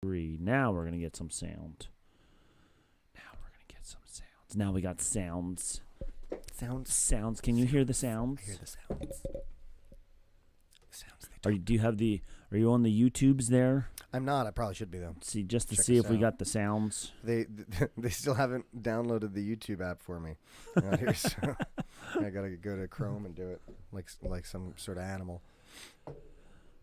Now we're gonna get some sound. Now we got sounds. Sounds. Can you hear the sounds? I hear the sounds. Are you on the YouTubes there? I'm not. I probably should be though. See, just to Check see us if we out. got the sounds. They still haven't downloaded the YouTube app for me. Here, so I gotta go to Chrome and do it like some sort of animal.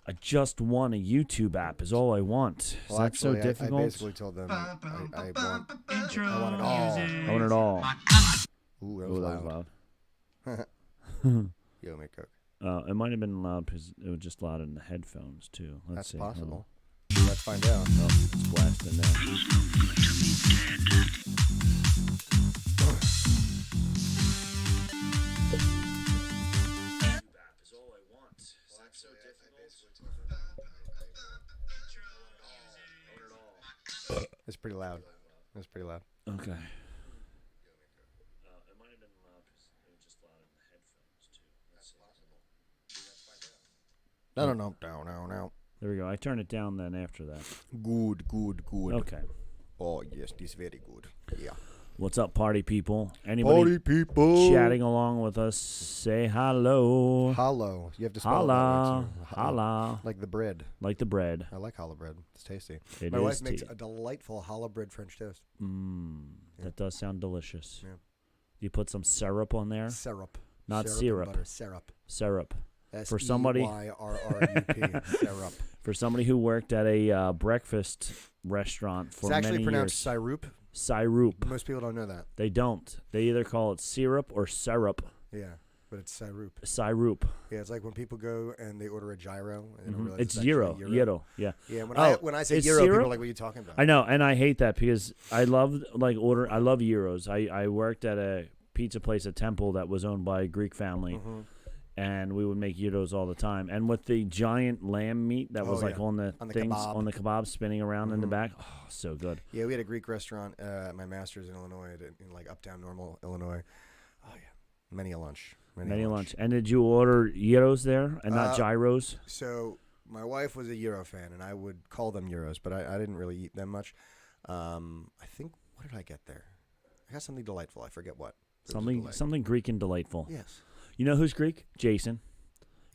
I just want a YouTube app is all I want. Is that so difficult? I basically told them I want it all. I want it all. Ooh, that Oh, was loud. Yo, make coke. It might have been loud because it was just loud in the headphones too. Let's see. That's possible. Let's find out. Oh, it's blasting now. It's pretty loud. It's pretty loud. Okay. It might have been loud because it was just loud in the headphones too. That's possible. No. There we go. I turn it down then after that. Good. Okay. Oh, yes, this is very good. Yeah. What's up, party people? Anybody Party people. chatting along with us? Say hello. Hollow. You have to spell it that Holla. way, too. Holla. Like the bread. Like the bread. I like challah bread. It's tasty. It My is wife makes tea. a delightful challah bread French toast. Yeah. That does sound delicious. Yeah. You put some syrup on there? Syrup. Not and syrup. butter. Syrup. Syrup. For somebody- Syrup. Syrup. For somebody who worked at a breakfast restaurant for It's actually many pronounced years. syrup. Syrup. Most people don't know that. They don't. They either call it syrup or syrup. Yeah, but it's syrup. Syrup. Yeah, it's like when people go and they order a gyro. And they don't realize It's actually gyro. gyro. Gyro. Yeah. Yeah, when I say it's gyro, people syrup? are like, what are you talking about? I know, and I hate that because I love I love gyros. I worked at a pizza place at Temple that was owned by a Greek family, and we would make gyros all the time. And with the giant lamb meat that was like on the things kebab. on the kebab spinning around in the back, oh, so good. Yeah, we had a Greek restaurant at my master's in Illinois, in like uptown Normal, Illinois. Oh yeah, many a lunch. Many a lunch. And did you order gyros there and not gyros? So my wife was a gyro fan, and I would call them gyros, but I didn't really eat them much. I think, what did I get there? I got something delightful. I forget what. It was a delight. Something Greek and delightful. Yes. You know who's Greek? Jason.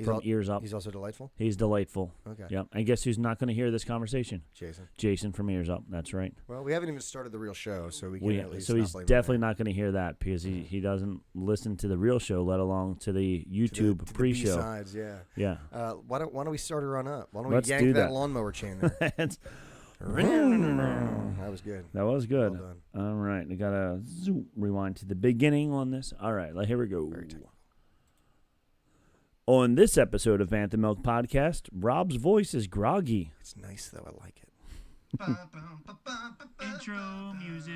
From Ears Up. He's also delightful? He's delightful. Okay. Yep. And guess who's not going to hear this conversation? Jason. Jason from Ears Up. That's right. Well, we haven't even started the real show, so we can at least So not he's blame definitely not going to hear that because he doesn't listen to the real show, let alone to the YouTube to pre-show. The B-sides, yeah. Yeah. Why don't we start her on up? Why don't Let's we do yank that that. lawnmower chain there? That was good. That was good. Well done. All right. I got to rewind to the beginning on this. All right. Here we go. Very technical. On this episode of Vant the Milk Podcast, Rob's voice is groggy. It's nice, though. I like it. Intro music.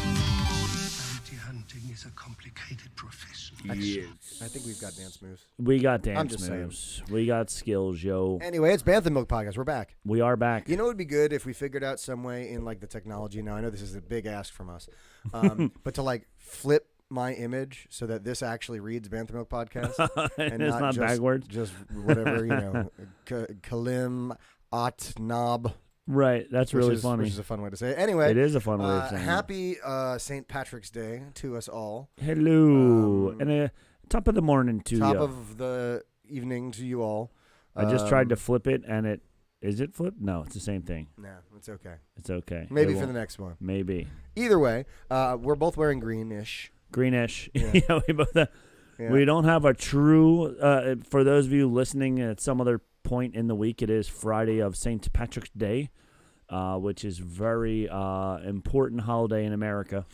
Bounty hunting is a complicated profession. Yes. I think we've got dance moves. We got I'm dance just saying. moves. We got skills, yo. Anyway, it's Bantha Milk Podcast. We're back. We are back. You know, it would be good if we figured out some way in like the technology. Now, I know this is a big ask from us, but to like flip my image so that this actually reads Bantha Milk Podcast and it's not just, backwards. just whatever Kalim At Knob. Right. That's really funny. Which is a fun way to say it. Anyway, It is a fun way of saying it. happy St. Patrick's Day to us all. Hello. And top of the morning to Top you. of the evening to you all. I just tried to flip it, and is it flipped? No, it's the same thing. Nah, it's okay. It's okay. Maybe It for the won't- next one. Maybe. Either way, we're both wearing greenish. Greenish. Yeah. Yeah, we both. Yeah. We don't have a true. For those of you listening at some other point in the week, it is Friday of St. Patrick's Day, which is very important holiday in America.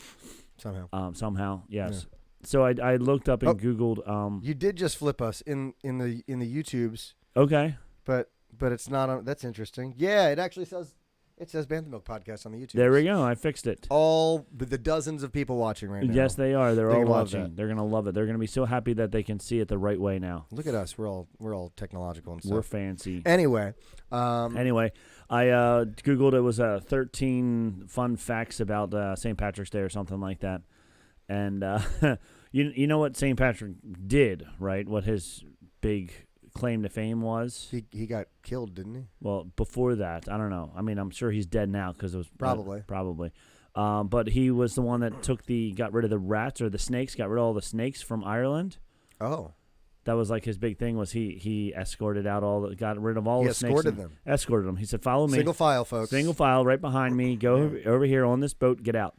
Somehow. Yes. Yeah. So I looked up and Googled. You did just flip us in the YouTubes, Okay. but it's not on. That's interesting. Yeah, it actually says Bantha Milk Podcast on the YouTube. There we go. I fixed it. All the dozens of people watching right now. Yes, they are. They're all gonna love watching. that. They're gonna love it. They're gonna be so happy that they can see it the right way now. Look at us. We're all technological and stuff. We're fancy. Anyway, Anyway, I Googled it was 13 fun facts about St. Patrick's Day or something like that. And you know what St. Patrick did, right? What his big claim to fame was? He got killed, didn't he? Well, before that, I don't know. I mean, I'm sure he's dead now because it was Probably. probably. But he was the one that got rid of the rats or the snakes, got rid of all the snakes from Ireland. Oh. That was like his big thing was he escorted out got rid of all the snakes. Escorted them. Escorted them. He said, "Follow me." Single file, folks. Single file, right behind me. Go over here on this boat. Get out.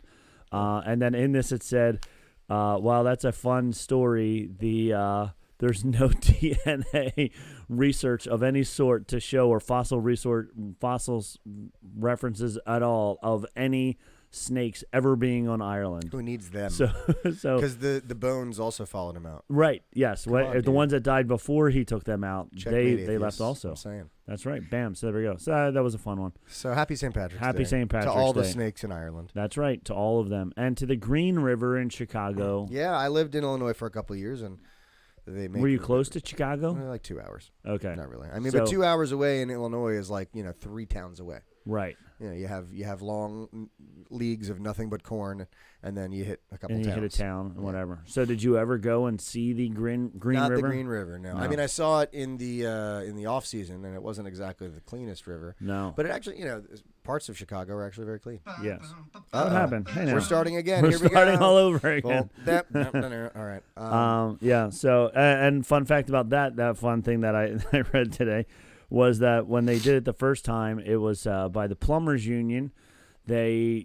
And then in this it said, "Wow, that's a fun story. There's no DNA research of any sort to show or fossils references at all of any snakes ever being on Ireland." Who needs them? So because the bones also followed him out. right, yes, on, the dude. ones that died before he took them out, Checkmate they left atheists, also. I'm saying. That's right. Bam. So there we go. So that was a fun one. So happy St. Patrick's Day. Happy St. Patrick's to all the Day. snakes in Ireland. That's right, to all of them, and to the Green River in Chicago. Yeah, I lived in Illinois for a couple of years, and they make Were you close to Chicago? like 2 hours. Okay. Not really. I mean, So- but 2 hours away in Illinois is like 3 towns away. Right. You have long leagues of nothing but corn, and then you hit a couple And towns. you hit a town, whatever. So did you ever go and see the Green Not River? the Green River, no. I No. mean, I saw it in the off season, and it wasn't exactly the cleanest river. No. But it actually, parts of Chicago are actually very clean. Yes. Uh-oh. What happened? Hey, now. We're starting again. We're Here we starting go. all over again. Well, no. All right. Yeah. So, and fun fact about that fun thing that I I read today was that when they did it the first time, it was by the Plumbers Union. They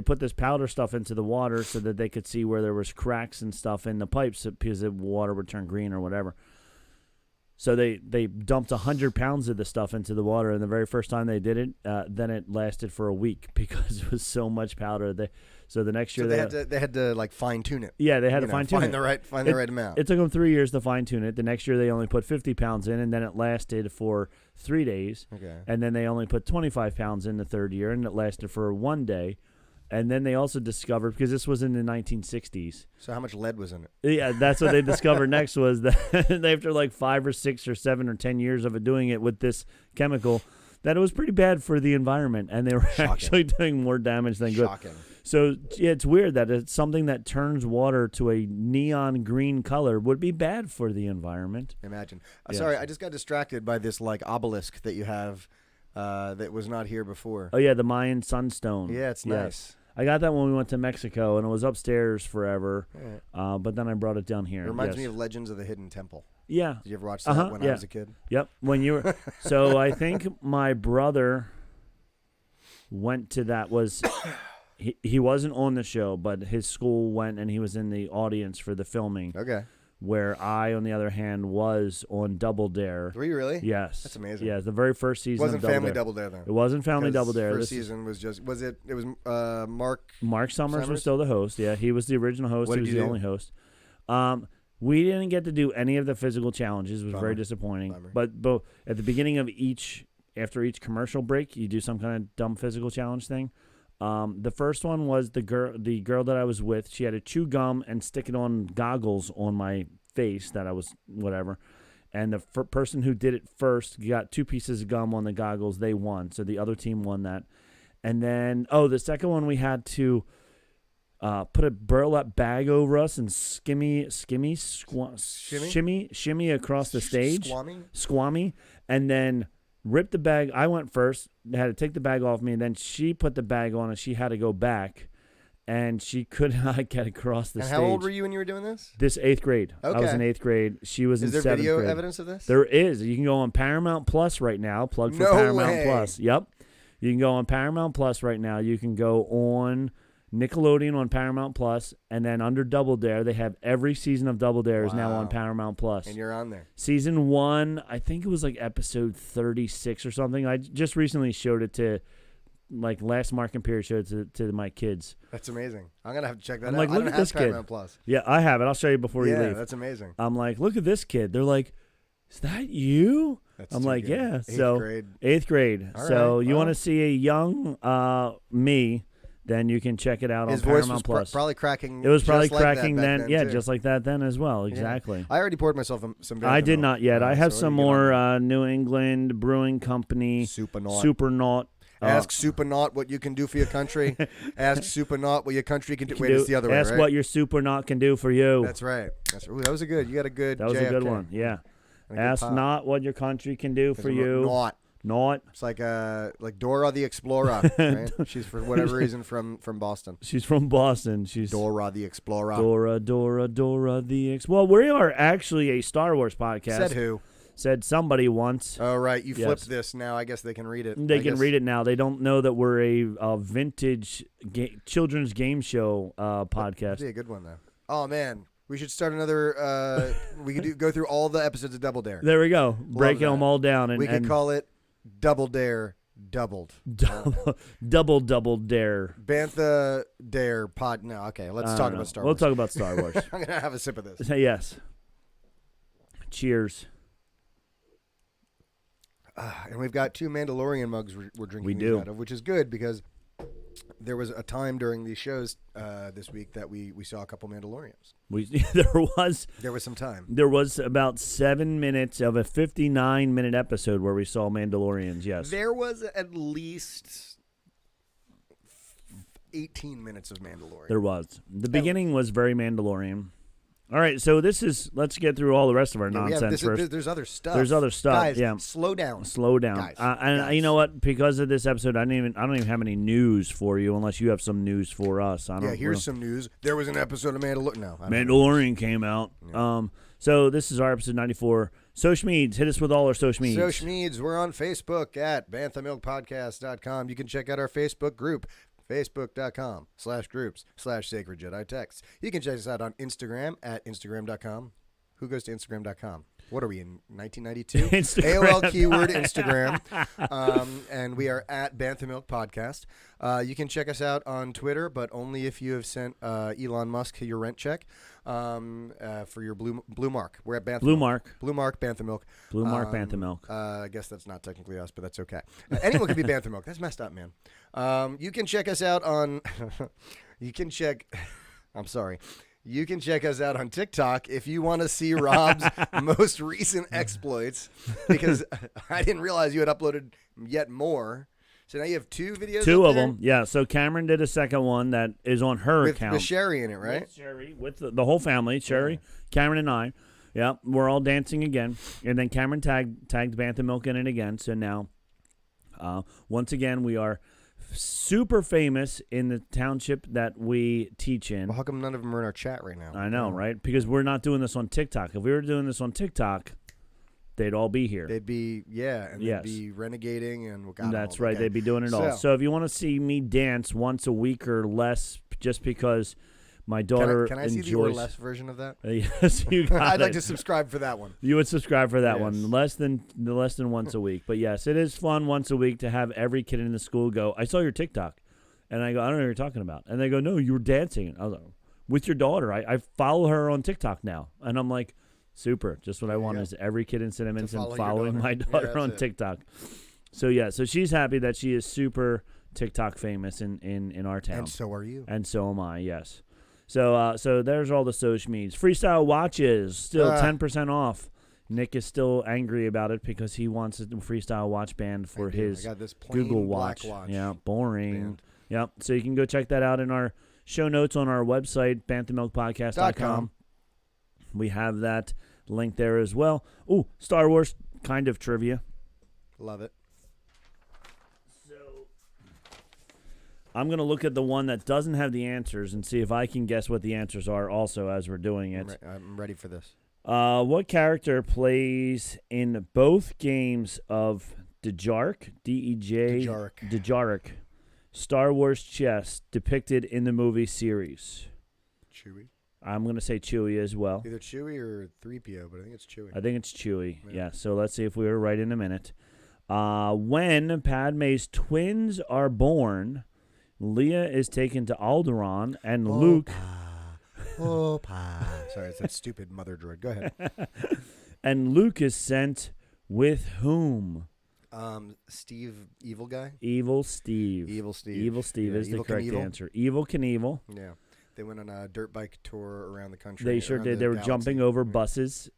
put this powder stuff into the water so that they could see where there was cracks and stuff in the pipes because the water would turn green or whatever. So they dumped 100 pounds of the stuff into the water, and the very first time they did it, then it lasted for a week because it was so much powder. So the next year they had to like fine tune it. Yeah, they had to fine tune it. Find the right amount. It took them 3 years to fine tune it. The next year they only put 50 pounds in, and then it lasted for 3 days. Okay. And then they only put 25 pounds in the third year, and it lasted for 1 day. And then they also discovered, because this was in the 1960s. So how much lead was in it? Yeah, that's what they discovered next was that after like 5 or 6 or 7 or 10 years of it doing it with this chemical, that it was pretty bad for the environment, and they were actually doing more damage than good. Shocking. So yeah, it's weird that it's something that turns water to a neon green color would be bad for the environment. Imagine. Yes. Sorry, I just got distracted by this like obelisk that you have that was not here before. Oh yeah, the Mayan sunstone. Yeah, it's Yes. nice. I got that when we went to Mexico, and it was upstairs forever. Yeah. But then I brought it down here. It reminds Yes. me of Legends of the Hidden Temple. Yeah. Did you ever watch that when I yeah. was a kid? Yep. When you were, so I think my brother went to that. He wasn't on the show, but his school went, and he was in the audience for the filming. Okay. Where I, on the other hand, was on Double Dare. Were you really? Yes. That's amazing. Yeah, the very first It season. wasn't of Family Dare. Double Dare though. It wasn't Family Double Dare. First season was just it was Mark Summers was still the host. Yeah, he was the original host. What He did was you the do? only host. We didn't get to do any of the physical challenges. It was very disappointing. Bummer. But at the beginning of after each commercial break, you do some kind of dumb physical challenge thing. The first one was the girl that I was with. She had to chew gum and stick it on goggles on my face that I was whatever. And the person who did it first got 2 pieces of gum on the goggles. They won. So the other team won that. And then, the second one we had to put a burlap bag over us and shimmy across the stage. Squammy. And then rip the bag. I went first. They had to take the bag off me. And then she put the bag on and she had to go back. And she could not get across the stage. And how old were you when you were doing this? This 8th grade. Okay. I was in 8th grade. She was in 7th grade. Is there video evidence of this? There is. You can go on Paramount Plus right now. Plug for No Paramount way. Plus. Yep. You can go on Paramount Plus right now. You can go on Nickelodeon on Paramount Plus, and then under Double Dare, they have every season of Double Dare is now on Wow. Paramount Plus. And you're on there. Season 1, I think it was like episode 36 or something. I just recently showed it to, like last Mark and Pierce showed it to my kids. That's amazing. I'm going to have to check that I'm out. like, I look don't at have this kid. Paramount Plus. Yeah, I have it. I'll show you before you Yeah, leave. that's amazing. I'm like, look at this kid. They're like, is that you? That's I'm too like, good. Yeah. 8th So grade. 8th grade. All So right, you well. want to see a young me then you can check it out His on voice Paramount was Plus. probably cracking. It was probably just like that cracking back then. Yeah, too. just like that then as well. Yeah. Exactly. I already poured myself some. I did Vanderbilt. not yet. I have so some I need to get on more that. New England Brewing Company Supernaut. Ask Supernaut what you can do for your country. Ask Supernaut what your country can do. Wait, it's the other Ask way, right? what your Supernaut can do for you. That's right. Ooh, that was a good. You got a good. That was JFK. a good one. Yeah. And a good Ask pop. not what your country can do for you. Not. Not. It's like Dora the Explorer. Right? She's for whatever reason from Boston. She's from Boston. She's Dora the Explorer. Dora the Well, we are actually a Star Wars podcast. Said who? Said somebody once. Oh, right. You Yes. flipped this now. I guess they can read it. They can read it now. They don't know that we're a vintage children's game show podcast. That'd be a good one, though. Oh, man. We should start another. We could go through all the episodes of Double Dare. There we go. Breaking that. them all down. And We could call it Double Dare Doubled. double dare. Bantha Dare Pod. No, okay. Let's talk about Star Wars. We'll talk about Star Wars. I'm going to have a sip of this. Yes. Cheers. And we've got 2 Mandalorian mugs we're drinking We these do. out of, which is good because there was a time during these shows this week that we saw a couple Mandalorians. There was some time. There was about 7 minutes of a 59-minute episode where we saw Mandalorians. Yes. There was at least 18 minutes of Mandalorian. There was. The beginning was very Mandalorian. All right, so let's get through all the rest of our nonsense first. There's other stuff. There's other stuff. Guys, yeah. slow down. Slow down. Guys, and guys. you know what? Because of this episode, I don't even have any news for you unless you have some news for us. Here's some news. There was an episode of Mandalorian. No, I don't know. Mandalorian came out. Yeah. So this is our episode 94. Social Meds. Hit us with all our social meds. Social Meds. We're on Facebook at banthamilkpodcast.com. You can check out our Facebook group. Facebook.com/groups/Sacred Jedi Texts. You can check us out on Instagram at Instagram.com. Who goes to Instagram.com? What are we in 1992? AOL keyword Instagram. And we are at Bantha Milk Podcast. You can check us out on Twitter, but only if you have sent Elon Musk your rent check for your blue mark. We're at Bantha Blue Milk. Mark. Blue Mark Bantha Milk. Blue Mark Bantha Milk. I guess that's not technically us, but that's okay. Anyone can be Bantha Milk. That's messed up, man. You can check us out on. I'm sorry. You can check us out on TikTok if you want to see Rob's most recent exploits, because I didn't realize you had uploaded yet more. So now you have 2 videos. 2 up of there? them. Yeah. So Cameron did a second one that is on her account. With Sherry in it, right? With Sherry, with the whole family, Sherry, Cameron, and I. Yeah, we're all dancing again. And then Cameron tagged Bantha Milk in it again. So now, once again, we are super famous in the township that we teach in. Well, how come none of them are in our chat right now? I know, right? Because we're not doing this on TikTok. If we were doing this on TikTok, they'd all be here. They'd be, and Yes. they'd be renegating and That's right. They'd be doing it all. So if you want to see me dance once a week or less, just because my daughter Can I see enjoys. the or less version of that? Yes, you got I'd it. like to subscribe for that one. You would subscribe for that Yes. one, less than once a week. But yes, it is fun once a week to have every kid in the school go, I saw your TikTok. And I go, I don't know what you're talking about. And they go, no, you were dancing. I was like, with your daughter. I follow her on TikTok now. And I'm like, super. Just what I want is every kid in Cinnaminson following my daughter on TikTok. So, yeah. So she's happy that she is super TikTok famous in our town. And so are you. And so am I, yes. So there's all the social medias. Freestyle watches, still 10% off. Nick is still angry about it because he wants a freestyle watch band for his I got this plain Google black Watch. Yeah, boring. band. Yep. So you can go check that out in our show notes on our website, banthamilkpodcast.com. We have that link there as well. Ooh, Star Wars kind of trivia. Love it. So I'm going to look at the one that doesn't have the answers and see if I can guess what the answers are also as we're doing it. I'm ready for this. What character plays in both games of Dejarik, Dejarik, Star Wars chess depicted in the movie series? Chewie. I'm going to say Chewie as well. Either Chewie or 3PO, but I think it's Chewie. I think it's Chewie. Yeah, so let's see if we were right in a minute. When Padme's twins are born, Leia is taken to Alderaan, and Luke... Sorry, it's that stupid mother droid. Go ahead. And Luke is sent with whom? Steve, evil guy. Evil Steve. Evil Steve. Evil Steve Yeah, is the Evil correct Knievel. answer. Evil Knievel. Yeah, they went on a dirt bike tour around the country. They sure around did. the They were galaxy. jumping over buses,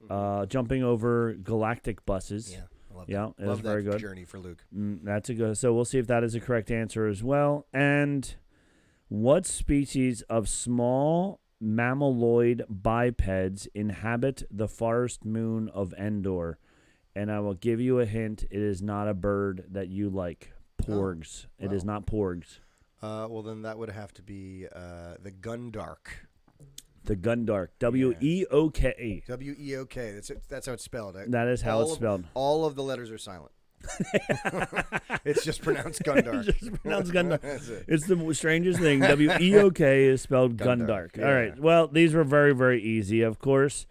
jumping over galactic buses. Yeah, I love Yeah, that. it was Love very that good. journey for Luke. That's a good. So we'll see if that is a correct answer as well. And what species of small mammaloid bipeds inhabit the forest moon of Endor? And I will give you a hint. It is not a bird that you like. Porgs. It is not porgs. Well, then that would have to be the Gundark. The Gundark. W-E-O-K. W-E-O-K. That's how it's spelled. That is how it's spelled. All of the letters are silent. It's just pronounced Gundark. Just pronounced Gundark. That's it. It's the strangest thing. W-E-O-K is spelled Gundark, Gundark. All right. Well, these were very, very easy, of course.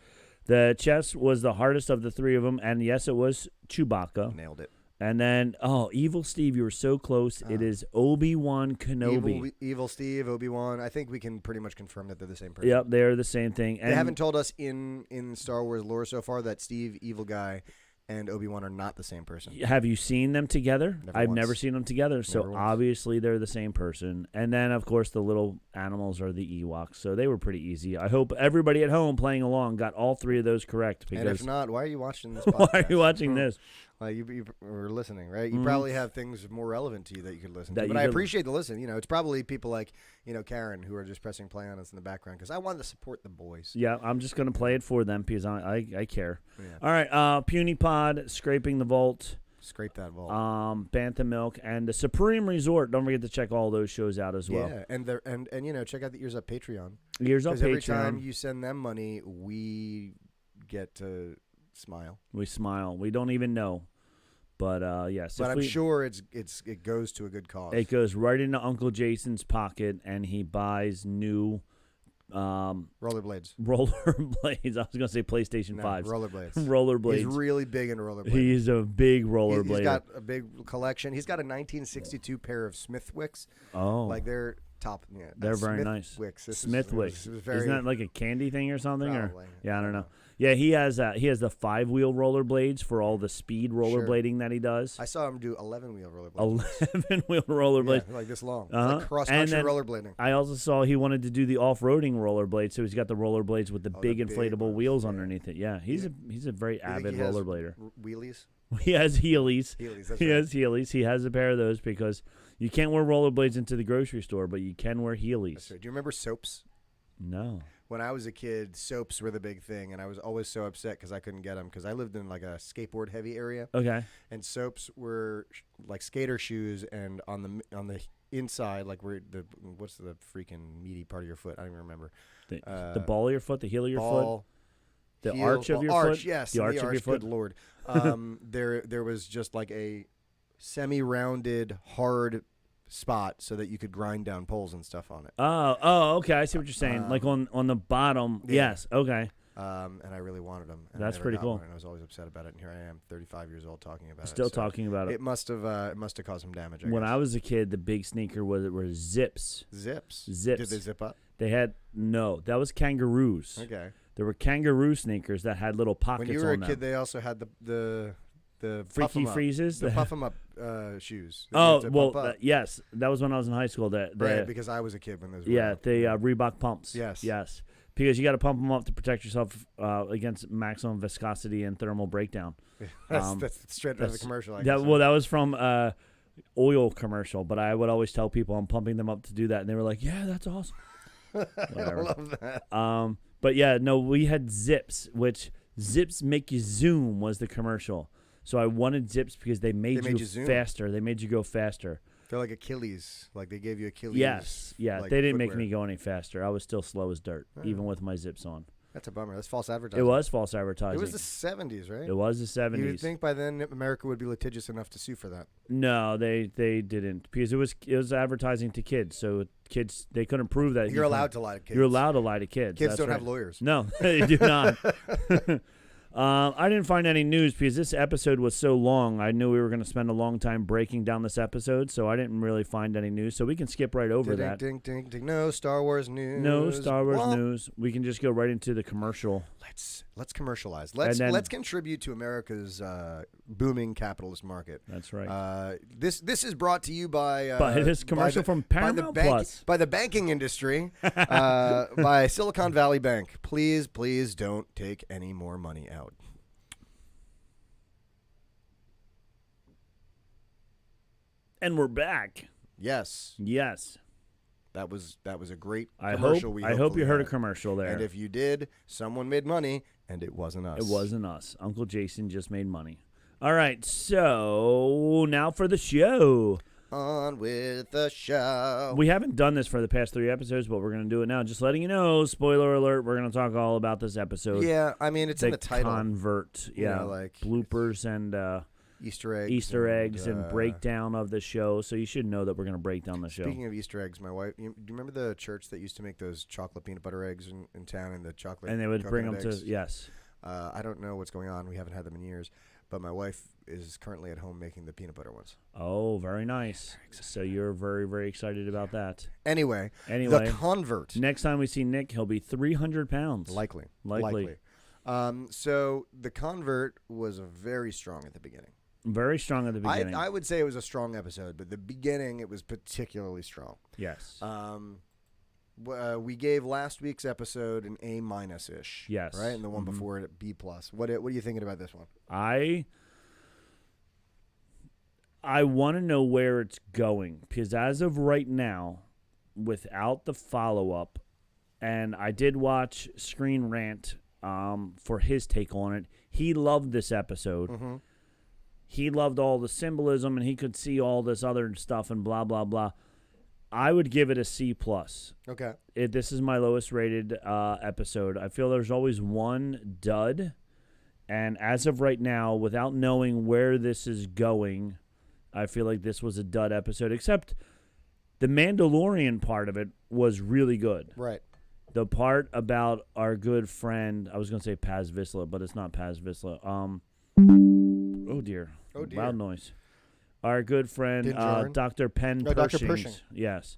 The chess was the hardest of the three of them, and yes, it was Chewbacca. Nailed it. And then, Evil Steve, you were so close. It is Obi-Wan Kenobi. Evil Steve, Obi-Wan. I think we can pretty much confirm that they're the same person. Yep, they're the same thing. And They haven't told us in Star Wars lore so far that Steve, evil guy, and Obi-Wan are not the same person. Have you seen them together? I've once. never seen them together, so Never once. obviously they're the same person. And then, of course, the little animals are the Ewoks, so they were pretty easy. I hope everybody at home playing along got all three of those correct. Because And if not, why are you watching this why podcast? are you watching this? Like you were listening, right? You probably have things more relevant to you that you could listen That to. you But I could- appreciate the listen. It's probably people like, Karen, who are just pressing play on us in the background because I wanted to support the boys. Yeah, I'm just going to play it for them because I care. Yeah. All right, Puny Pod, Scraping the Vault, Scrape that vault. Bantha Milk, and the Supreme Resort. Don't forget to check all those shows out as well. Yeah, and check out the Ears Up Patreon. Ears Up Because every Patreon. time you send them money, we get to smile. We smile. We don't even know. But yes, But if I'm we- sure it goes to a good cause. it goes right into Uncle Jason's pocket, and he buys new Rollerblades. rollerblades. I was going to say PlayStation No, 5s. rollerblades. Rollerblades. He's really big into rollerblades. He's a big He's rollerblader. got a big collection. He's got a 1962 pair of Smithwicks. Oh, Like they're top. Yeah, they're very nice. Smithwicks. Smithwick. Very, Isn't that like a candy thing or something? Probably. Or yeah, I don't know. Yeah, he has the 5-wheel rollerblades for all the speed rollerblading that he does. I saw him do 11-wheel rollerblades. 11-wheel rollerblades. Yeah, like this long. Uh-huh. Like cross And country then rollerblading. I also saw he wanted to do the off-roading rollerblades, so he's got the rollerblades with the big big inflatable ones, wheels yeah. underneath it. Yeah, he's a very You think avid he has rollerblader. Wheelies. He has Heelys. Heelys. That's He right. has Heelys. He has a pair of those because you can't wear rollerblades into the grocery store, but you can wear Heelys. That's right. Do you remember soaps? No. When I was a kid, soaps were the big thing, and I was always so upset because I couldn't get them because I lived in like a skateboard heavy area, Okay. and soaps were like skater shoes, and on the inside, like what's the freaking meaty part of your foot? I don't even remember. The ball of your foot, the heel of your foot, Ball, the heel, arch of ball- your arch, foot. yes, the and arch of your foot. Good lord, there was just like a semi-rounded, hard spot so that you could grind down poles and stuff on it. Oh, okay. I see what you're saying. Like on the bottom. yeah. Yes. Okay. And I really wanted them. And I That's never pretty got cool. one, and I was always upset about it. And here I am, 35 years old, talking about Still it. So talking about it. It must have caused some damage. When guess. I was a kid, the big sneaker were zips. Zips. Zips. Did they zip up? They had that was kangaroos. Okay. There were kangaroo sneakers that had little pockets When you were a on them. kid, they also had the puff Freaky 'em up. freezes. The puff 'em up shoes. that you Oh had to well, pump up. yes, that was when I was in high school. Right, because I was a kid when those were yeah, out. the Reebok pumps. Yes. Because you got to pump them up to protect yourself against maximum viscosity and thermal breakdown. That's straight out of the that's- commercial. I That, guess, well, that was from oil commercial, but I would always tell people I'm pumping them up to do that, and they were like, "Yeah, that's awesome." I Whatever. love that. But yeah, no, we had zips, which zips make you zoom was the commercial. So I wanted zips because they made you you zoom. faster. They made you go faster. They're like Achilles. Like they gave you Achilles. Yes, yeah. like, They didn't make footwear. me go any faster. I was still slow as dirt, even with my zips on. That's a bummer. That's false It advertising. was false advertising. It was the 70s, right? It was the 70s. You would think by then America would be litigious enough to sue for that. No, they didn't because it was advertising to kids. So kids they couldn't prove that You're allowed to lie to kids. You're allowed to lie to kids. Kids That's don't right. have lawyers. No, they do not. I didn't find any news because this episode was so long. I knew we were going to spend a long time breaking down this episode, so I didn't really find any news. So we can skip right over that. Ding, ding, ding. No Star Wars news. No Star Wars Well, news. We can just go right into the commercial. Let's Let's commercialize. And then- Let's contribute to America's booming capitalist market. That's right. This is brought to you by By this commercial from Paramount Plus. by the banking industry, by Silicon Valley Bank. Please don't take any more money out. And we're back. Yes, Yes. that was a great I commercial. hope we you heard hopefully a had. commercial there. And if you did, someone made money, and it wasn't us. It wasn't us. Uncle Jason just made money. All right, so now for the show. On with the show. We haven't done this for the past 3 episodes, but we're going to do it now. Just letting you know, spoiler alert, we're going to talk all about this episode. Yeah, I mean, it's in the title. Convert, yeah, like bloopers and Easter eggs. and breakdown of the show. So you should know that we're going to break down the show. Speaking of Easter eggs, my wife, do you remember the church that used to make those chocolate peanut butter eggs in town and the chocolate And they would bring them coconut to, eggs? yes. I don't know what's going on. We haven't had them in years. But my wife is currently at home making the peanut butter ones. Oh, very nice. So you're very, very excited about that. Anyway, the convert. Next time we see Nick, he'll be 300 pounds. Likely. So the convert was very strong at the beginning. Very strong at the beginning. I would say it was a strong episode, but the beginning it was particularly strong. Yes. We gave last week's episode an A-ish. Yes. Right, and the one before it B+. What are you thinking about this one? I want to know where it's going because as of right now, without the follow-up, and I did watch Screen Rant for his take on it. He loved this episode. Mm-hmm. He loved all the symbolism, and he could see all this other stuff and blah, blah, blah. I would give it a C+. Okay. This is my lowest rated episode. I feel there's always one dud, and as of right now, without knowing where this is going, I feel like this was a dud episode, except the Mandalorian part of it was really good. Right. The part about our good friend, I was going to say Paz Vizsla, but it's not Paz Vizsla. Oh, dear. Loud noise. Our good friend, Dr. Pershing. Dr. Pershing. Yes.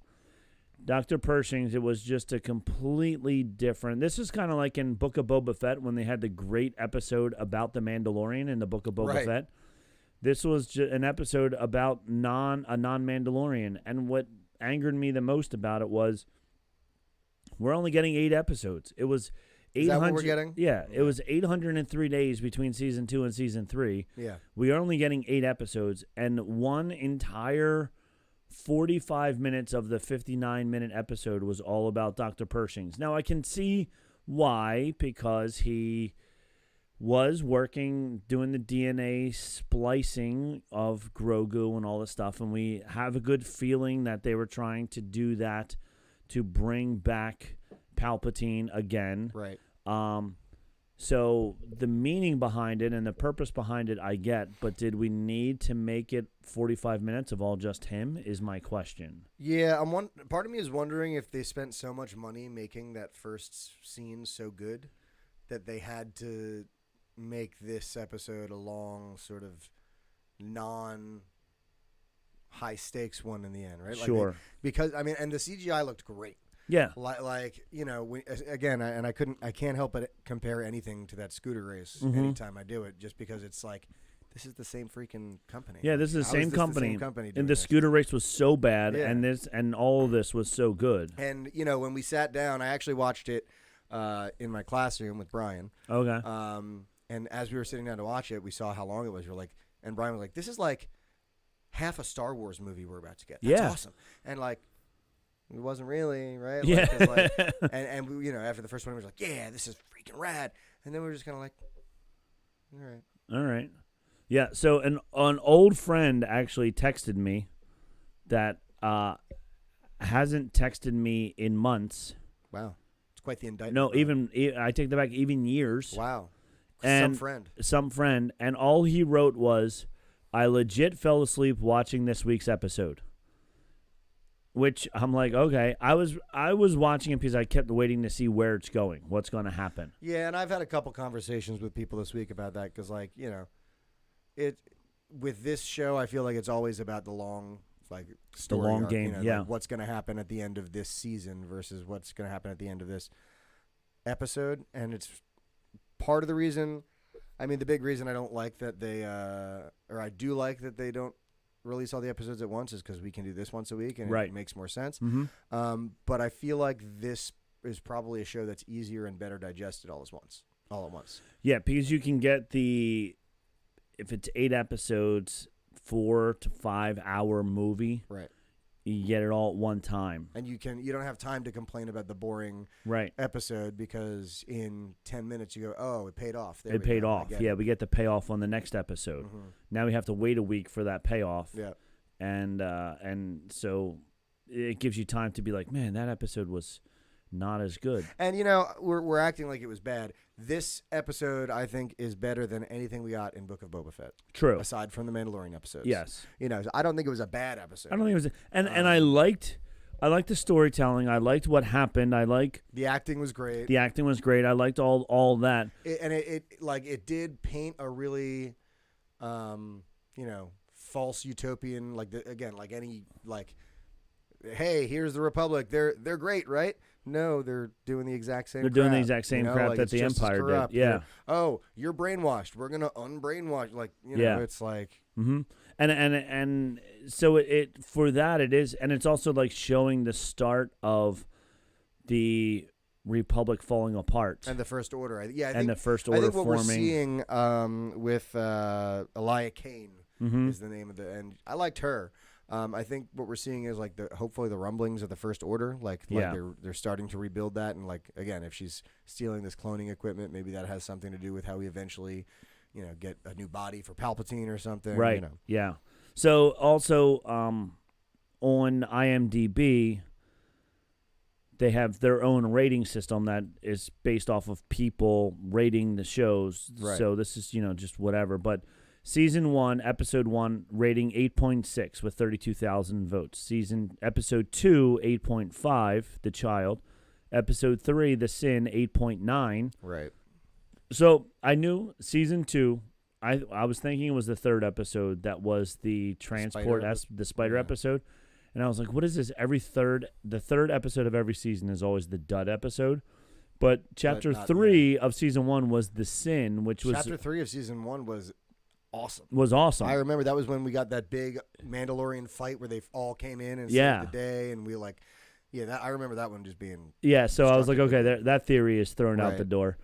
Dr. Pershing, it was just a completely different. This is kind of like in Book of Boba Fett when they had the great episode about the Mandalorian in the Book of Boba Fett. This was an episode about a non-Mandalorian. And what angered me the most about it was we're only getting 8 episodes. It was 800. Is that what we're getting? Yeah, it was 803 days between season 2 and season 3. Yeah. We are only getting 8 episodes, and one entire 45 minutes of the 59-minute episode was all about Dr. Pershing's. Now, I can see why, because he was working, doing the DNA splicing of Grogu and all this stuff, and we have a good feeling that they were trying to do that to bring back Palpatine again. Right. So the meaning behind it and the purpose behind it I get, but did we need to make it 45 minutes of all just him is my question. Yeah, part of me is wondering if they spent so much money making that first scene so good that they had to make this episode a long sort of high stakes one in the end, right? Sure. Because I mean, and the CGI looked great. Yeah. Like you know, again, I can't help but compare anything to that scooter race anytime I do it, just because it's like, this is the same freaking company. Yeah, this is the same company. doing And the this? scooter race was so bad, Yeah. and all of this was so good. And you know, when we sat down, I actually watched it in my classroom with Brian. Okay. And as we were sitting down to watch it, we saw how long it was. And Brian was like, "This is like half a Star Wars movie we're about to get. That's awesome." And like, it wasn't really, right? Yeah. Like, 'cause, like, and we, you know, after the first one, we were like, "Yeah, this is freaking rad." And then we were just kind of like, "All right." All right. Yeah, so an old friend actually texted me that hasn't texted me in months. Wow, it's quite the indictment. No, bro. I take that back, even years. Wow. And some friend, and all he wrote was, "I legit fell asleep watching this week's episode." Which I'm like, okay. I was watching it because I kept waiting to see where it's going, what's going to happen. Yeah, and I've had a couple conversations with people this week about that because, like, you know, with this show, I feel like it's always about the long, like, story long arc, game, you know, yeah. like what's going to happen at the end of this season versus what's going to happen at the end of this episode, and it's part of the reason. I mean, the big reason I don't like that they, or I do like that they don't release all the episodes at once is because we can do this once a week and Right. it makes more sense. Mm-hmm. But I feel like this is probably a show that's easier and better digested all at once. Yeah, because you can get if it's 8 episodes, 4 to 5 hour movie, Right. you get it all at one time. And you don't have time to complain about the boring Right. episode because in 10 minutes you go, oh, it paid off. There It we paid go. I off. get Yeah, it. we get the payoff on the next episode. Mhm. Now we have to wait a week for that payoff. Yeah. And so it gives you time to be like, man, that episode was not as good. And we're acting like it was bad. This episode, I think, is better than anything we got in Book of Boba Fett, True. aside from the Mandalorian episodes. Yes. I don't think it was a bad episode. I don't think it was, and I liked the storytelling. I liked what happened. The acting was great. The acting was great. I liked all that. It did paint a really, false utopian like hey, here's the Republic. They're great, right? No, they're doing the exact same. They're doing the exact same crap that it's the just as Empire corrupt. did. Yeah. Oh, you're brainwashed. We're gonna unbrainwash. Yeah. It's like. Mm-hmm. And so it for that it is, and it's also like showing the start of the Republic falling apart And the First Order. I think, and the First Order I think what forming. we're seeing with Elia Kane Mhm. is the name of and I liked her. I think what we're seeing is like hopefully the rumblings of the First Order, like Yeah. they're starting to rebuild that, and like again, if she's stealing this cloning equipment, maybe that has something to do with how we eventually, get a new body for Palpatine or something, Right. Yeah. So also on IMDb, they have their own rating system that is based off of people rating the shows. Right. So this is just whatever, but. Season 1, Episode 1, rating 8.6 with 32,000 votes. Episode 2, 8.5, The Child. Episode 3, The Sin, 8.9. Right. So I knew Season 2, I was thinking it was the third episode that was the transport, the spider Yeah. episode. And I was like, what is this? The third episode of every season is always the dud episode. But Chapter 3 of Season 1 was The Sin, which was... Chapter 3 of Season 1 was awesome. Was awesome. I remember that was when we got that big Mandalorian fight where they all came in and Yeah. saved the day, and we I remember that one just being Yeah, so I was like, constructively okay, that theory is thrown out Right. the door.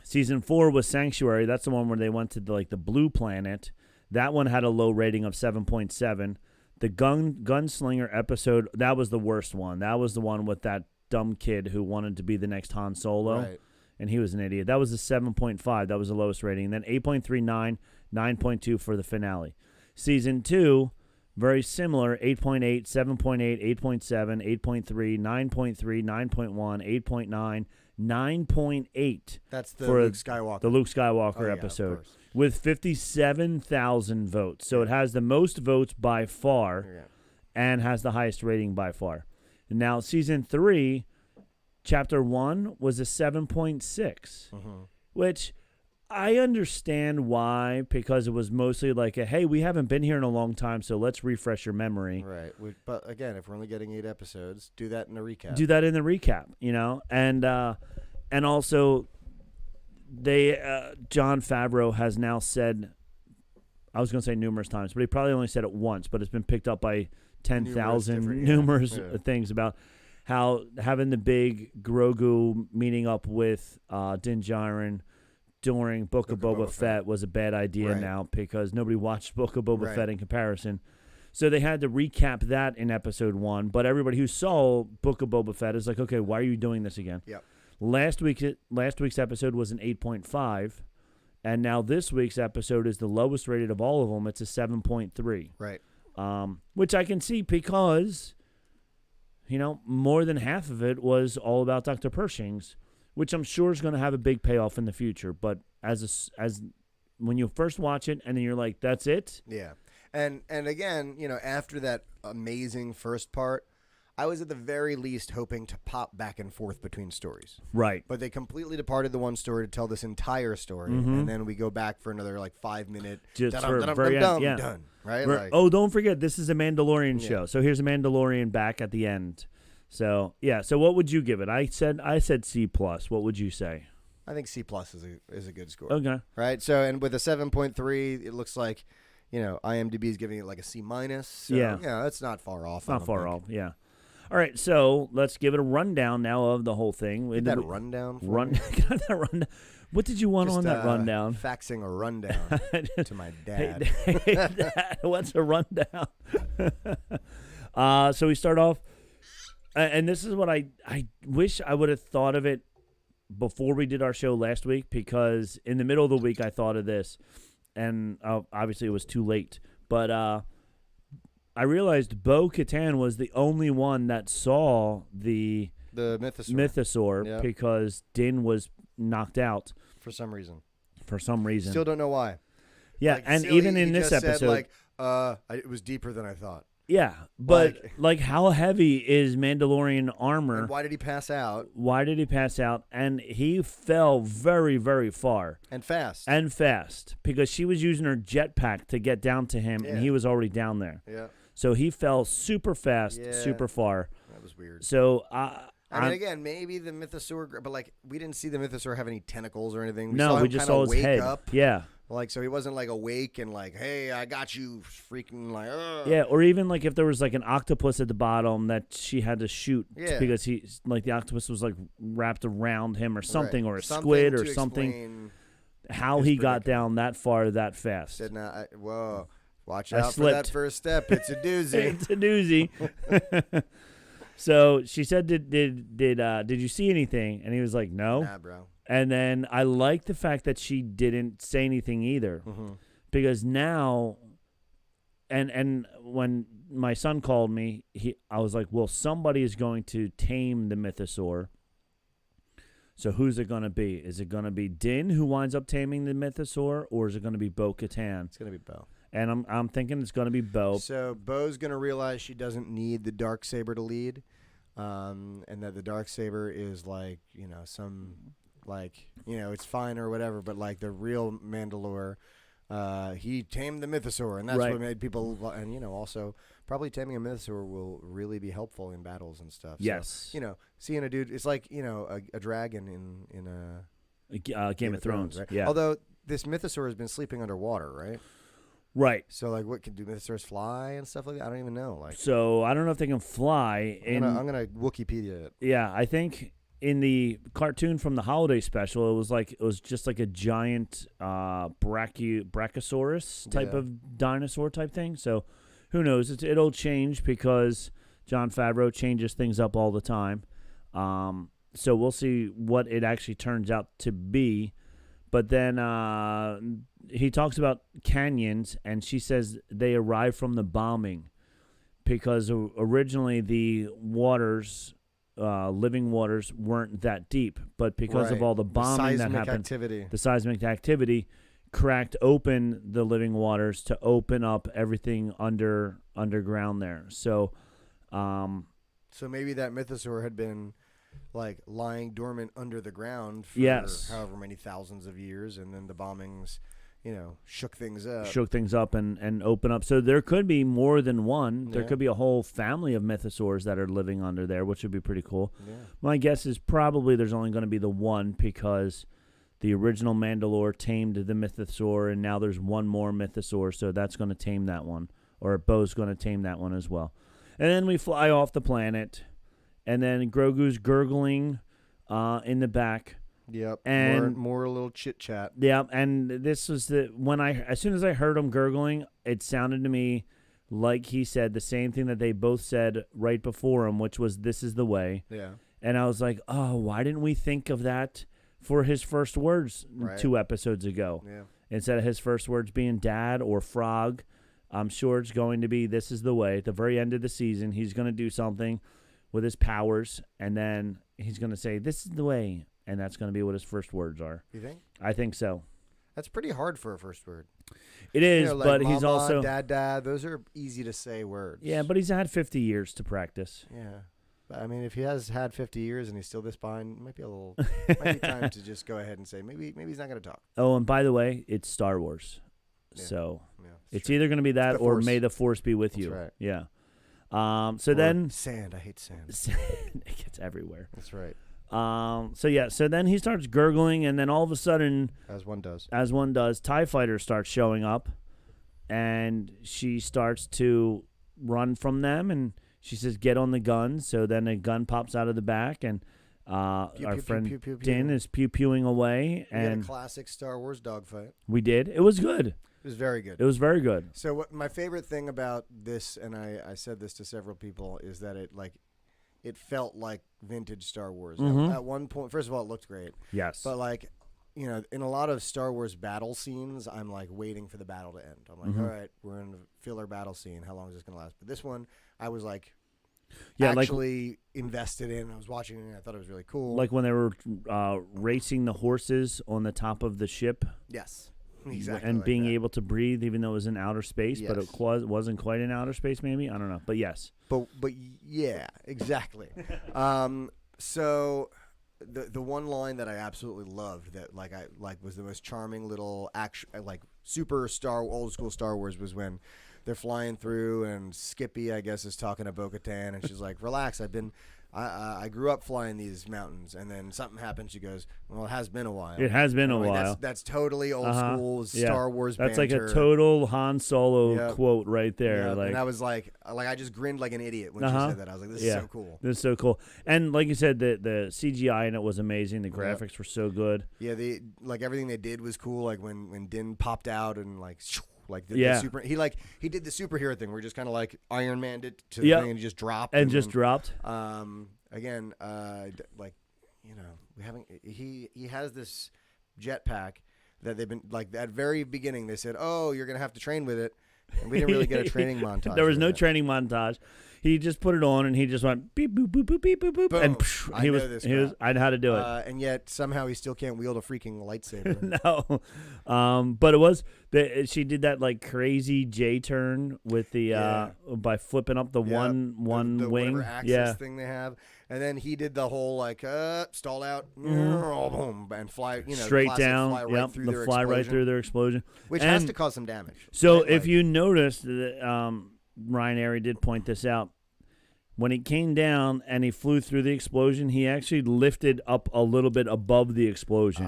Season 4 was Sanctuary. That's the one where they went to the blue planet. That one had a low rating of 7.7. The Gunslinger episode, that was the worst one. That was the one with that dumb kid who wanted to be the next Han Solo. Right. And he was an idiot. That was a 7.5. That was the lowest rating. And then 8.39, 9.2 for the finale. Season 2, very similar, 8.8, 7.8, 8.7, 8.3, 9.3, 9.1, 8.9, 9.8. That's the for Luke Skywalker. The Luke Skywalker Oh, yeah, of episode. course. With 57,000 votes. So it has the most votes by far Yeah. and has the highest rating by far. Now, Season 3... Chapter 1 was a 7.6, which I understand why, because it was mostly like, hey, we haven't been here in a long time, so let's refresh your memory. Right. But again, if we're only getting 8 episodes, do that in a recap. Do that in the recap, and also Jon Favreau has now said, I was going to say numerous times, but he probably only said it once, but it's been picked up by 10,000 numerous things about how having the big Grogu meeting up with Din Djarin during Book of Boba Fett was a bad idea now because nobody watched Book of Boba Fett in comparison. So they had to recap that in Episode 1, but everybody who saw Book of Boba Fett is like, okay, why are you doing this again? Yep. Last week's episode was an 8.5, and now this week's episode is the lowest rated of all of them. It's a 7.3. Right. Which I can see because... more than half of it was all about Dr. Pershing's, which I'm sure is going to have a big payoff in the future. But as when you first watch it and then you're like, that's it. Yeah. And again, after that amazing first part, I was at the very least hoping to pop back and forth between stories. Right. But they completely departed the one story to tell this entire story, and then we go back for another 5-minute Just for very end, yeah. done. Right? Don't forget, this is a Mandalorian show. So here's a Mandalorian back at the end. So, yeah. So what would you give it? I said C+. What would you say? I think C+ is a good score. Okay. Right. So, and with a 7.3, it looks like, IMDb is giving it like a C-. So, Yeah. that's not far off. I Not don't far think. off. Yeah. All right. So let's give it a rundown now of the whole thing. Get that rundown. For Run. me? Get that rundown. What did you want Just, on that rundown? Faxing a rundown to my dad. Hey, Dad, what's a rundown? So we start off, and this is what I wish I would have thought of it before we did our show last week, because in the middle of the week I thought of this, and obviously it was too late. But I realized Bo-Katan was the only one that saw the mythosaur Yep. because Din was knocked out For some reason. Still don't know why. Yeah, Like, and still, even he in this just episode, said, it was deeper than I thought. yeah, but like how heavy is Mandalorian armor? And why did he pass out? Why did he pass out? And he fell very, very far And fast. and fast because she was using her jetpack to get down to him, and Yeah. he was already down there. Yeah, So he fell super fast, Yeah. super far. that was weird. So I mean, again, maybe the mythosaur, but like we didn't see the mythosaur have any tentacles or anything. We saw no, him we just kinda saw his wake head. up. Yeah, Like, so he wasn't like awake and like, hey, I got you, freaking like, ugh. yeah, or even like if there was like an octopus at the bottom that she had to shoot Yeah. because he like the octopus was like wrapped around him or something, Right. or a Something squid or to something. explain How his he got predicament. down that far that fast? Said, nah, whoa, watch I out for that slipped. first step. It's a doozy. It's a doozy. So she said, "Did you see anything?" And he was like, "No." Nah, bro. And then I like the fact that she didn't say anything either, because now, and when my son called me, I was like, "Well, somebody is going to tame the mythosaur." So who's it going to be? Is it going to be Din who winds up taming the mythosaur, or is it going to be Bo-Katan? It's gonna be Bo. And I'm thinking it's going to be Bo. So Bo's gonna realize she doesn't need the Darksaber to lead, and that the Darksaber is like, some like, it's fine or whatever, but like the real Mandalore, he tamed the mythosaur, and that's Right. what made people, and also probably taming a mythosaur will really be helpful in battles and stuff. Yes. So, seeing a dude, it's like a dragon in a Game of Thrones. right? Yeah. Although this mythosaur has been sleeping underwater, right? Right. So, like, what can do mythosaurs fly and stuff like that? I don't even know. Like, So I don't know if they can fly. I'm gonna Wikipedia it. Yeah, I think in the cartoon from the holiday special, it was just like a giant Brachiosaurus type Yeah. of dinosaur type thing. So who knows? It'll change because Jon Favreau changes things up all the time. So we'll see what it actually turns out to be. But then he talks about canyons, and she says they arrived from the bombing because originally the waters, living waters, weren't that deep. But because of Right. all the bombing that seismic happened, activity. the seismic activity cracked open the living waters to open up everything underground there. So, So maybe that mythosaur had been like lying dormant under the ground for Yes. however many thousands of years, and then the bombings, shook things up. shook things up and open up. So there could be more than one. There Yeah. could be a whole family of mythosaurs that are living under there, which would be pretty cool. Yeah. My guess is probably there's only going to be the one because the original Mandalore tamed the mythosaur, and now there's one more mythosaur, so that's going to tame that one, or Bo's going to tame that one as well. And then we fly off the planet, and then Grogu's gurgling in the back. Yep. And- more little chit chat. Yeah, and this was as soon as I heard him gurgling, it sounded to me like he said the same thing that they both said right before him, which was "This is the way." Yeah. And I was like, "Oh, why didn't we think of that for his first words Right. 2 episodes ago?" Yeah. Instead of his first words being "Dad" or "Frog," I'm sure it's going to be "This is the way." At the very end of the season, he's going to do something with his powers, and then he's going to say, "This is the way." And that's going to be what his first words are. You think? I think so. That's pretty hard for a first word. It is, Like but he's mama, also dad. Those are easy to say words. yeah, but he's had 50 years to practice. Yeah. But, I mean, if he has had 50 years and he's still this behind, it might be might be time to just go ahead and say maybe he's not going to talk. Oh, and by the way, it's Star Wars, Yeah. so Yeah, it's true. either going to be that the or Force. May the Force be with That's you. right. Yeah. So Or then sand. I hate sand. it gets everywhere. That's right. So then he starts gurgling, and then all of a sudden, As one does. TIE fighters start showing up, and she starts to run from them, and she says, "Get on the gun." So then a gun pops out of the back, and our friend pew, pew, pew. Din is pew-pewing away, We had a and classic Star Wars dogfight. we did. It was good. It was very good. It was very good. So what my favorite thing about this, and I said this to several people, is that it felt like vintage Star Wars. Mhm. At one point, first of all, it looked great. Yes. But like, in a lot of Star Wars battle scenes, I'm like waiting for the battle to end. I'm like, Mhm. all right, we're in a filler battle scene. How long is this going to last? But this one, I was like, Yeah, actually invested in. I was watching it, and I thought it was really cool. like when they were racing the horses on the top of the ship. yes, exactly. And like being that. able to breathe, even though it was in outer space, but Yes. it wasn't quite in outer space. Maybe, I don't know, but yes. But yeah, exactly. So the one line that I absolutely loved that was the most charming little action, like super old school Star Wars, was when they're flying through and Skippy, I guess, is talking to Bo-Katan, and she's like, "Relax, I grew up flying these mountains," and then something happens. She goes, "Well, it has been a while." It has been a Like, while. That's totally old Uh-huh. school Yeah. Star Wars. That's like banter. a total Han Solo Yep. quote right there. Yeah, Like, and I was like I just grinned like an idiot when Uh-huh. she said that. I was like, "This Yeah. is so cool." this is so cool. And like you said, the CGI in it was amazing. The Yep. graphics were so good. Yeah, everything they did was cool. Like when Din popped out and the Yeah. super, he did the superhero thing where he just kind of like Iron Manned it to the Yep. thing and he just dropped And just then, dropped. again, we haven't. He has this jetpack that they've been like at very beginning. They said, "Oh, you're gonna have to train with it," and we didn't really get a training montage. There was of no that. training montage. He just put it on and he just went beep boop boop boop beep boop boop, Boom. and I he know was this he was. crap. I know how to do it. And yet somehow he still can't wield a freaking lightsaber. No, but it was she did that like crazy J turn with the Yeah. by flipping up the Yep. one the wing. whatever axis Yeah, thing they have, and then he did the whole stall out, boom, and fly, straight classic down. fly right Yep, through the their fly right explosion, through their explosion, which has And to cause some damage. So right? if Like, you noticed, Ryan Airy did point this out. When he came down and he flew through the explosion, he actually lifted up a little bit above the explosion.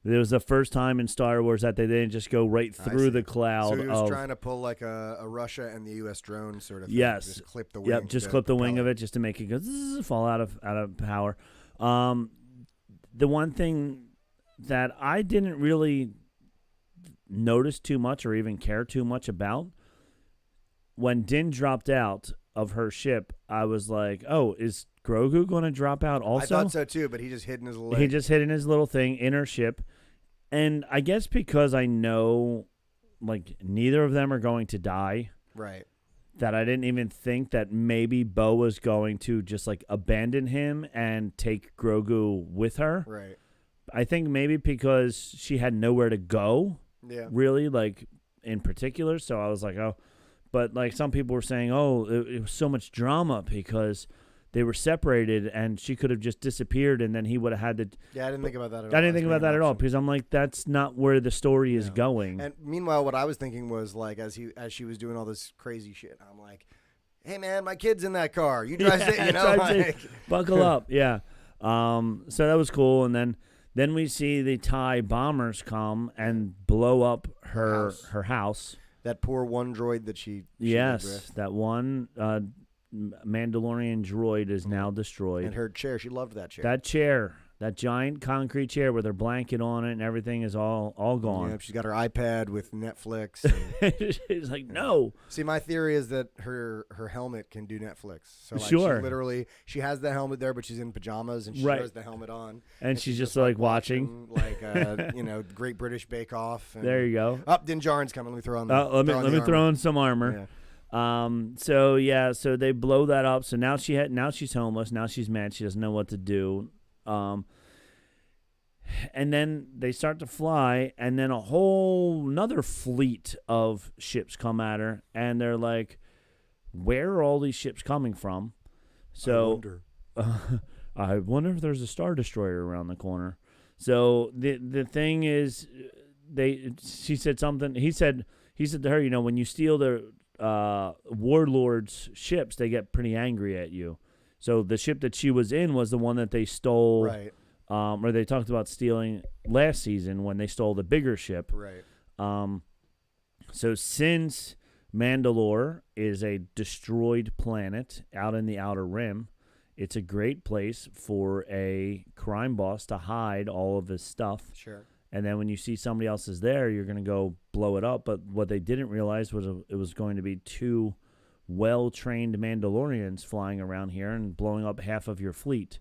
It was the first time in Star Wars that they didn't just go right I through see. the cloud. so he was of, trying to pull like a Russia and the U.S. drone sort of thing. Yes. Just clip the wing. Yep, just to clip the wing propel of it just to make it go zzz, fall out of power. The one thing that I didn't really notice too much or even care too much about, when Din dropped out of her ship, I was like, oh, is Grogu going to drop out also? I thought so too, but he just hid in his leg. He just hid in his little thing in her ship. And I guess because I know like neither of them are going to die, right. that I didn't even think that maybe Bo was going to just like abandon him and take Grogu with her. Right. I think maybe because she had nowhere to go, Yeah. really, like in particular. So I was like, oh, but like some people were saying, oh, it was so much drama because they were separated and she could have just disappeared and then he would have had to. Yeah, I didn't think about that at all. I didn't think That's about that at all option. because I'm like, that's not where the story is No. going. And meanwhile, what I was thinking was like, as she was doing all this crazy shit, I'm like, "Hey man, my kid's in that car. You drive it, you know." drive Like, buckle up, yeah. So that was cool, and then we see the TIE bombers come and blow up her house. that poor one droid that she Yes, lived with. that one Mandalorian droid is now destroyed. And her chair, she loved that chair. That chair, that giant concrete chair with her blanket on it and everything is all Yeah, gone. she's got her iPad with Netflix. And It's like, no. see, my theory is that her helmet can do Netflix. So like, Sure. she has the helmet there, but she's in pajamas and she Right. has the helmet on, And she's just like watching. like Great British Bake Off. And, There you go. Up, Din Djarin's coming. Let me throw on. Let me throw in some armor. Yeah. So they blow that up. So now she's homeless. Now she's mad. She doesn't know what to do. And then they start to fly, and then a whole another fleet of ships come at her, and they're like, "Where are all these ships coming from?" So I wonder if there's a Star Destroyer around the corner. So the thing is, she said something. He said to her, when you steal the warlords' ships, they get pretty angry at you. So the ship that she was in was the one that they stole, Right. Or they talked about stealing last season when they stole the bigger ship. Right. So since Mandalore is a destroyed planet out in the Outer Rim, it's a great place for a crime boss to hide all of his stuff. Sure. And then when you see somebody else is there, you're going to go blow it up. But what they didn't realize was it was going to be 2 well-trained Mandalorians flying around here and blowing up half of your fleet.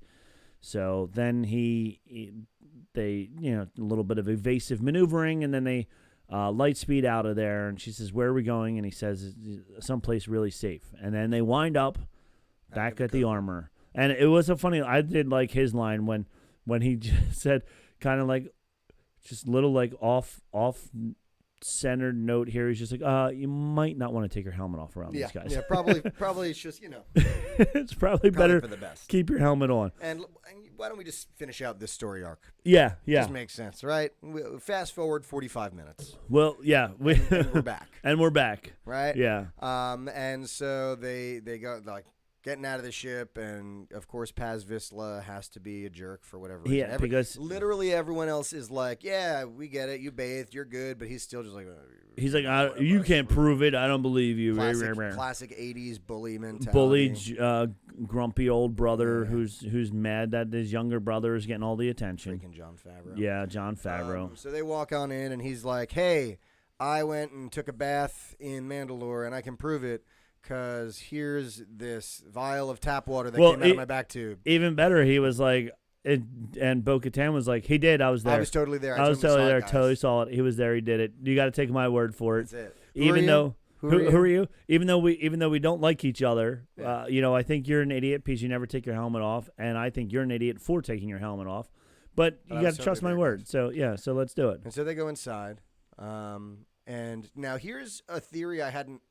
So then they a little bit of evasive maneuvering, and then they light speed out of there. And she says, "Where are we going?" And he says, "Someplace really safe." And then they wind up back at the armor. And it was a funny. I did like his line when he just said, kind of like, just little like off centered note here. He's just like, you might not want to take your helmet off around these guys. Yeah, probably it's just, it's probably better for the best. Keep your helmet on. And why don't we just finish out this story arc? Yeah. Just makes sense, right? Fast forward 45 minutes. Well, yeah. And we're back. And we're back. Right? Yeah. And so they go, like, getting out of the ship, and of course Paz Vizsla has to be a jerk for whatever reason. Yeah, because literally everyone else is like, "Yeah, we get it. You bathed, you're good," but he's still just like, he's like, "You can't prove it. I don't believe you." Classic 80s bully mentality. Bully, grumpy old brother who's mad that his younger brother is getting all the attention. Freaking Jon Favreau. Yeah, Jon Favreau. So they walk on in, and he's like, "Hey, I went and took a bath in Mandalore, and I can prove it. Because here's this vial of tap water that came out of my back tube." Even better, he was like, and Bo-Katan was like, "He did. I was there. I was totally there. I was totally there. Guys. Totally saw it. He was there. He did it. You got to take my word for it." That's it. Who are you? Even though we don't like each other, I think you're an idiot because you never take your helmet off, and I think you're an idiot for taking your helmet off. But you got to trust my word. So let's do it. And so they go inside, and now here's a theory I hadn't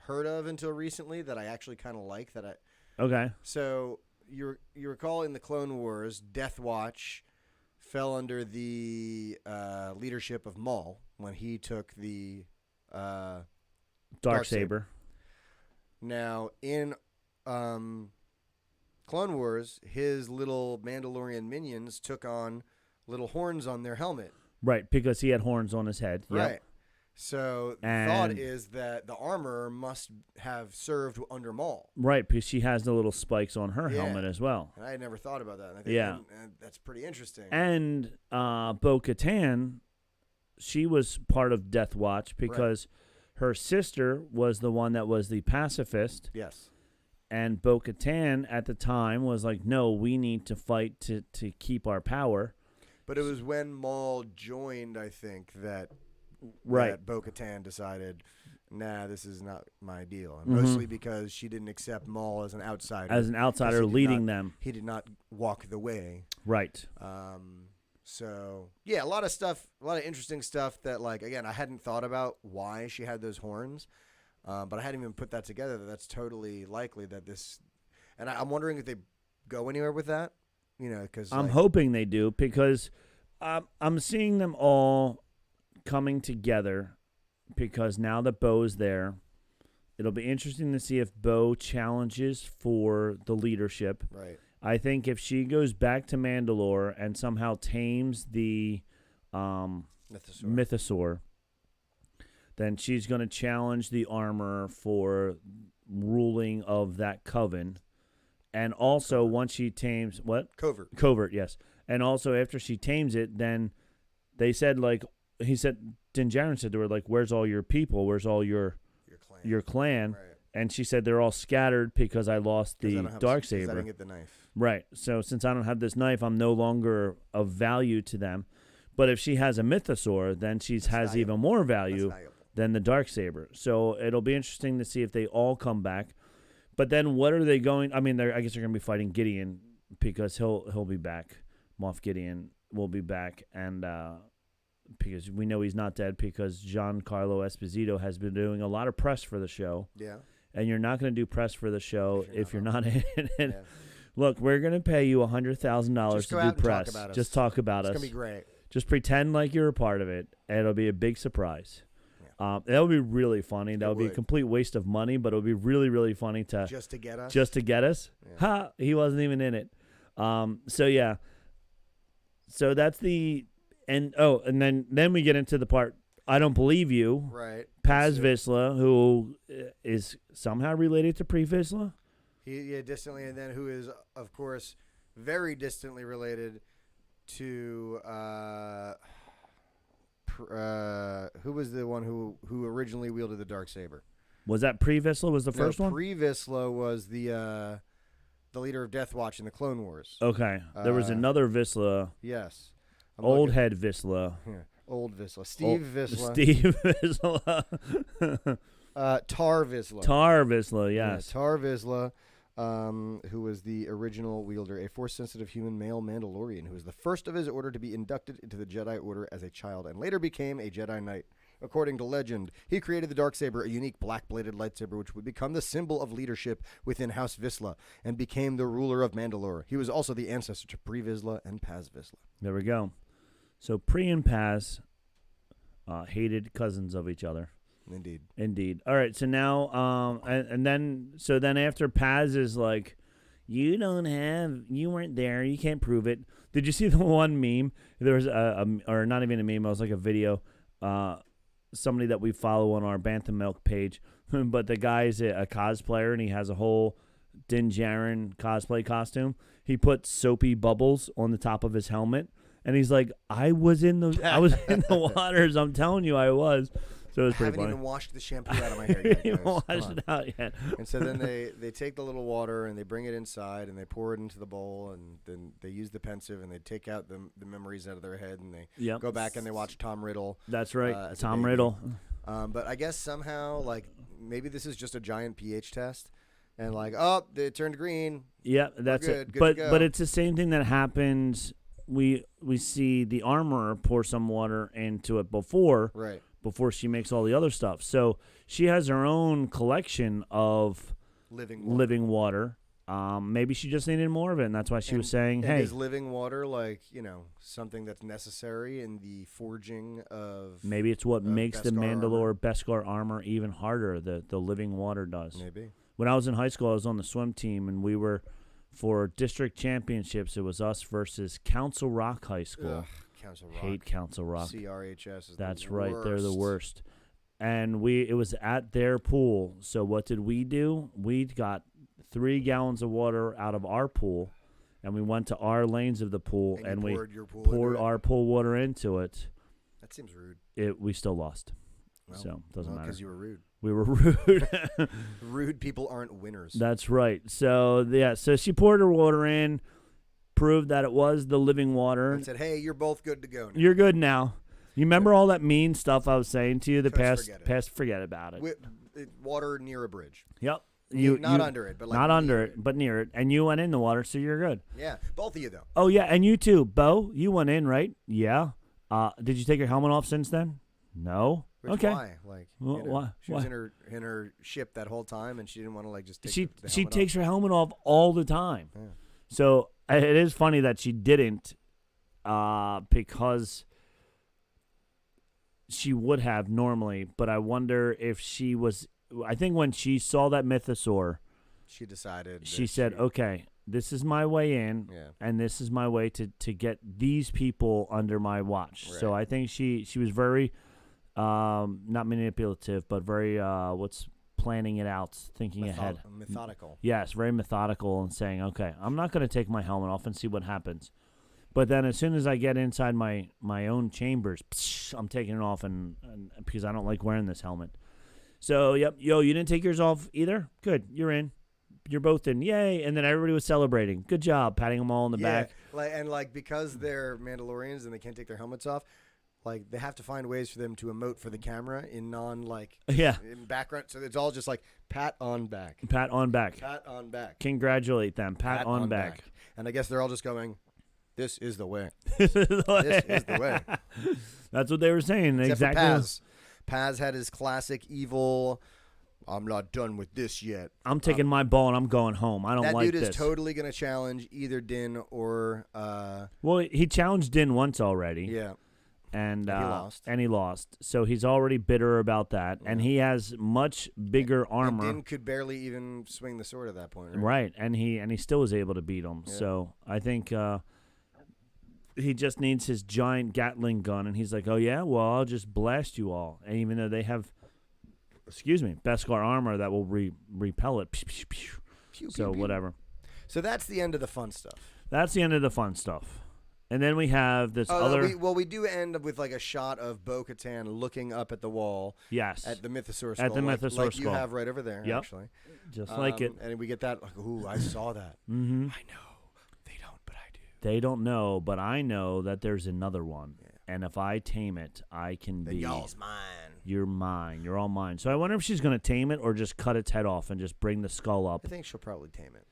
heard of until recently that I actually kind of like. Okay. So you recall in the Clone Wars, Death Watch fell under the leadership of Maul when he took the Darksaber. Now in Clone Wars, his little Mandalorian minions took on little horns on their helmet. Right, because he had horns on his head. Yep. Right. So the thought is that the armor must have served under Maul. Right, because she has the little spikes on her helmet as well. And I had never thought about that. And I think that's pretty interesting. And Bo-Katan, she was part of Death Watch because her sister was the one that was the pacifist. Yes. And Bo-Katan at the time was like, "No, we need to fight to keep our power." But it was when Maul joined, I think, that Bo-Katan decided, "Nah, this is not my deal." And mostly because she didn't accept Maul as an outsider. As an outsider leading them. He did not walk the way. Right. So, yeah, a lot of stuff, a lot of interesting stuff that, like, again, I hadn't thought about why she had those horns. But I hadn't even put that together. That's totally likely that this... And I'm wondering if they go anywhere with that. Because I'm hoping they do because I'm seeing them all coming together because now that Bo's there, it'll be interesting to see if Bo challenges for the leadership. Right. I think if she goes back to Mandalore and somehow tames the Mythosaur, then she's going to challenge the armor for ruling of that coven. And also once she tames what? Covert, yes. And also after she tames it, then they said Din Djarin said to her, like, "Where's all your people? Where's all your clan?" Right. And she said, "They're all scattered because I lost the Darksaber. I didn't get the knife." Right. So since I don't have this knife, I'm no longer of value to them. But if she has a Mythosaur, then she has even more value than the Darksaber. So it'll be interesting to see if they all come back. But then what are they going? I mean, I guess they're going to be fighting Gideon because he'll be back. Moff Gideon will be back, and because we know he's not dead because Giancarlo Esposito has been doing a lot of press for the show. Yeah. And you're not going to do press for the show if you're not in it. Yeah. Look, we're going to pay you $100,000 to do press. Just talk about us. It's going to be great. Just pretend like you're a part of it, and it'll be a big surprise. That would be really funny. That would be a would. complete waste of money, but it would be really, really funny to Just to get us. Yeah. Ha! He wasn't even in it. So yeah. So that's the and then we get into the part. I don't believe you. Right. Paz So- Vizsla, who is somehow related to Pre Vizsla. Yeah, distantly, and then who is, of course, very distantly related to who was the one who originally wielded the Darksaber? Was that Pre Vizsla? Was the first one? Pre-Vizsla was the leader of Death Watch in the Clone Wars. Okay, there was another Vizsla, Yes. I'm old looking- head Vizsla. Yeah, old Vizsla. Steve Vizsla. Steve Vizsla. Tar Vizsla. Tar Vizsla, Yeah, yes. Tar Vizsla, who was the original wielder, a Force-sensitive human male Mandalorian who was the first of his order to be inducted into the Jedi Order as a child and later became a Jedi Knight. According to legend, he created the Darksaber, a unique black-bladed lightsaber which would become the symbol of leadership within House Vizsla and became the ruler of Mandalore. He was also the ancestor to Pre Vizsla and Paz Vizsla. There we go. So Pre and Paz hated cousins of each other. Indeed. All right. So now, and then after Paz is like, you weren't there. You can't prove it. Did you see the one meme? There was or not even a meme. It was like a video. Somebody that we follow on our Bantam Milk page, but the guy's a cosplayer and he has a whole Din Djarin cosplay costume. He put soapy bubbles on the top of his helmet, and he's like, I was in the waters. I'm telling you, I was. So it was I pretty haven't even even washed the shampoo out of my hair yet. you guys. washed Come on. it out yet. And so then they take the little water and they bring it inside and they pour it into the bowl and then they use the pensive and they take out the memories out of their head and they Yep. go back and they watch Tom Riddle. That's right. as a Tom baby. Riddle. But I guess somehow, like, maybe this is just a giant pH test and like, oh, it turned green. Yeah, that's good, it. good But to go. but it's the same thing that happens. We see the armorer pour some water into it before she makes all the other stuff. So she has her own collection of living water. Maybe she just needed more of it, and that's why she was saying, and hey. is living water, like, something that's necessary in the forging of... Maybe it's what makes the Beskar Mandalore Beskar armor even harder, the living water does. Maybe. When I was in high school, I was on the swim team, and we were, for district championships, it was us versus Council Rock High School. Ugh, Council Rock. Hate Council Rock. CRHS is That's the right. worst. They're the worst. And it was at their pool. So what did we do? We got 3 gallons of water out of our pool, and we went to our lanes of the pool, and we poured your pool poured into it? our pool water into it. That seems rude. We still lost. Well, So doesn't matter. Because you were rude. We were rude. Rude people aren't winners. That's right. So so she poured her water in, proved that it was the living water. And said, hey, you're both good to go now. You're good now. You remember all that mean stuff I was saying to you? Forget about it. Water near a bridge. Yep. Not under it, but like not under near it, but near it. And you went in the water, so you're good. Yeah, both of you though. Oh yeah, and you too, Bo. You went in, right? Yeah. Did you take your helmet off since then? No. Which okay. Why? Like, why? She was in her ship that whole time, and she didn't want to like just take She the she helmet takes off. her helmet off all the time. Yeah. So it is funny that she didn't, because she would have normally. But I wonder if she was. I think when she saw that mythosaur, She decided. she that said, "Okay, this is my way in, and this is my way to get these people under my watch." Right. So I think she was very, not manipulative, but very planning it out, thinking ahead. Methodical. Yes, very methodical and saying, "Okay, I'm not going to take my helmet off and see what happens." But then as soon as I get inside my own chambers, I'm taking it off and because I don't like wearing this helmet. So, yep, you didn't take yours off either? Good, you're in. You're both in. Yay. And then everybody was celebrating. Good job, patting them all on the back. Like because they're Mandalorians and they can't take their helmets off, like they have to find ways for them to emote for the camera in in background. So it's all just like pat on back. Pat on back. Pat on back. Congratulate them. Pat on back. And I guess they're all just going, this is the way. This is the This is the way. That's what they were saying. Except for exactly. Paz. Paz had his classic evil, I'm not done with this yet. I'm taking my ball and I'm going home. I don't That like dude this. is totally going to challenge either Din or... Well, he challenged Din once already. yeah. and he lost. And he lost. So he's already bitter about that, and he has much bigger armor. And Din could barely even swing the sword at that point, right? Right, and he still was able to beat him. Yeah. So I think he just needs his giant Gatling gun, and he's like, "Oh yeah, well I'll just blast you all." And even though they have, Beskar armor that will repel it, Pew, pew, so pew. whatever. So that's the end of the fun stuff. That's the end of the fun stuff, and then we have this other. We do end up with like a shot of Bo-Katan looking up at the wall. Yes, At the Mythosaur skull. At the Mythosaur like you skull. have right over there, Yep. actually. just like it. And we get that, like, ooh, I saw that. Mm-hmm. I know. They don't, but I do. They don't know, but I know that there's another one. Yeah. And if I tame it, I can Then be. y'all's mine. You're mine. You're all mine. So I wonder if she's going to tame it or just cut its head off and just bring the skull up, I think she'll probably tame it.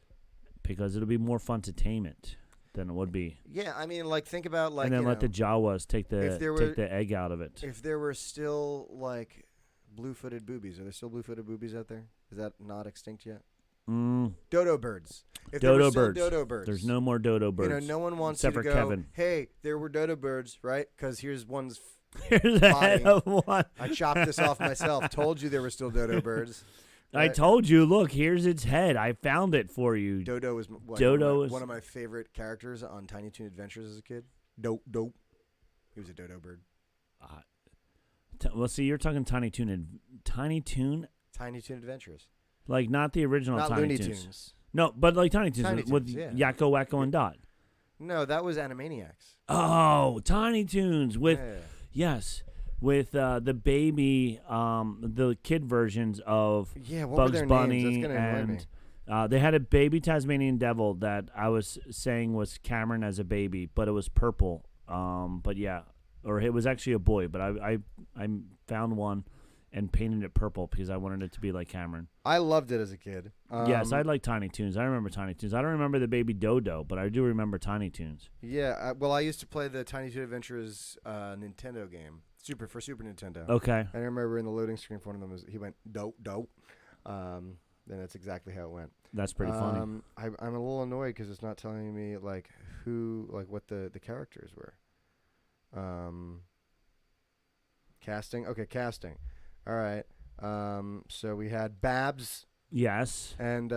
because it'll be more fun to tame it than it would be. Yeah, I mean, like, think about, like, And then you let know, the Jawas take if there the egg out of it. if there were still, like, blue-footed boobies. Are there still blue-footed boobies out there? Is that not extinct yet? Dodo birds. If there Dodo were still birds. dodo birds. There's no more dodo birds. You know, no one wants except you to for go, Kevin. hey, there were dodo birds, right? Because here's one's... Here's a head of one. I chopped this off myself. Told you there were still dodo birds. I told you, look, here's its head. I found it for you. Dodo was one of my favorite characters on Tiny Toon Adventures as a kid. Dope. He was a dodo bird. Well, see, you're talking Tiny Toon. Tiny Toon Adventures. Like, not the original Not Tiny Looney Toons. Tunes. No, but like Tiny Toons Tiny with Toons, yeah. Yakko, Wacko, and Dot. No, that was Animaniacs. Oh, Tiny Toons with Yeah. yes, with the baby, the kid versions of Yeah, what Bugs were their Bunny, names? That's gonna annoy me. and they had a baby Tasmanian devil that I was saying was Cameron as a baby, but it was purple. But yeah, or it was actually a boy, but I found one and painted it purple because I wanted it to be like Cameron. I loved it as a kid. Yes, I like Tiny Toons. I remember Tiny Toons. I don't remember the baby Dodo, but I do remember Tiny Toons. Yeah, well, I used to play the Tiny Toon Adventures Nintendo game, Super Nintendo. Okay. I remember in the loading screen for one of them, he went dope. Then that's exactly how it went. That's pretty funny. I'm a little annoyed because it's not telling me like what the characters were. Casting. Okay, casting. All right. So we had Babs Yes. and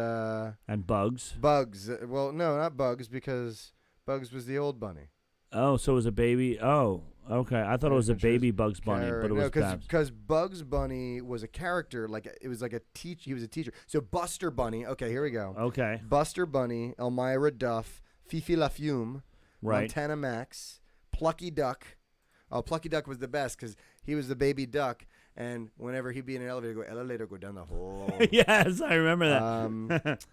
Bugs. Bugs. Well, no, not Bugs, because Bugs was the old bunny. Oh, so it was a baby. Oh, okay. I thought it was a baby Bugs Bunny, but it was Babs. because Bugs Bunny was a character, like it was like a teach. He was a teacher. So Buster Bunny. Okay, here we go. Okay. Buster Bunny, Elmira Duff, Fifi LaFume, Right. Montana Max, Plucky Duck. Oh, Plucky Duck was the best because he was the baby duck, and whenever he'd be in an elevator, go down the hole. Yes, I remember that.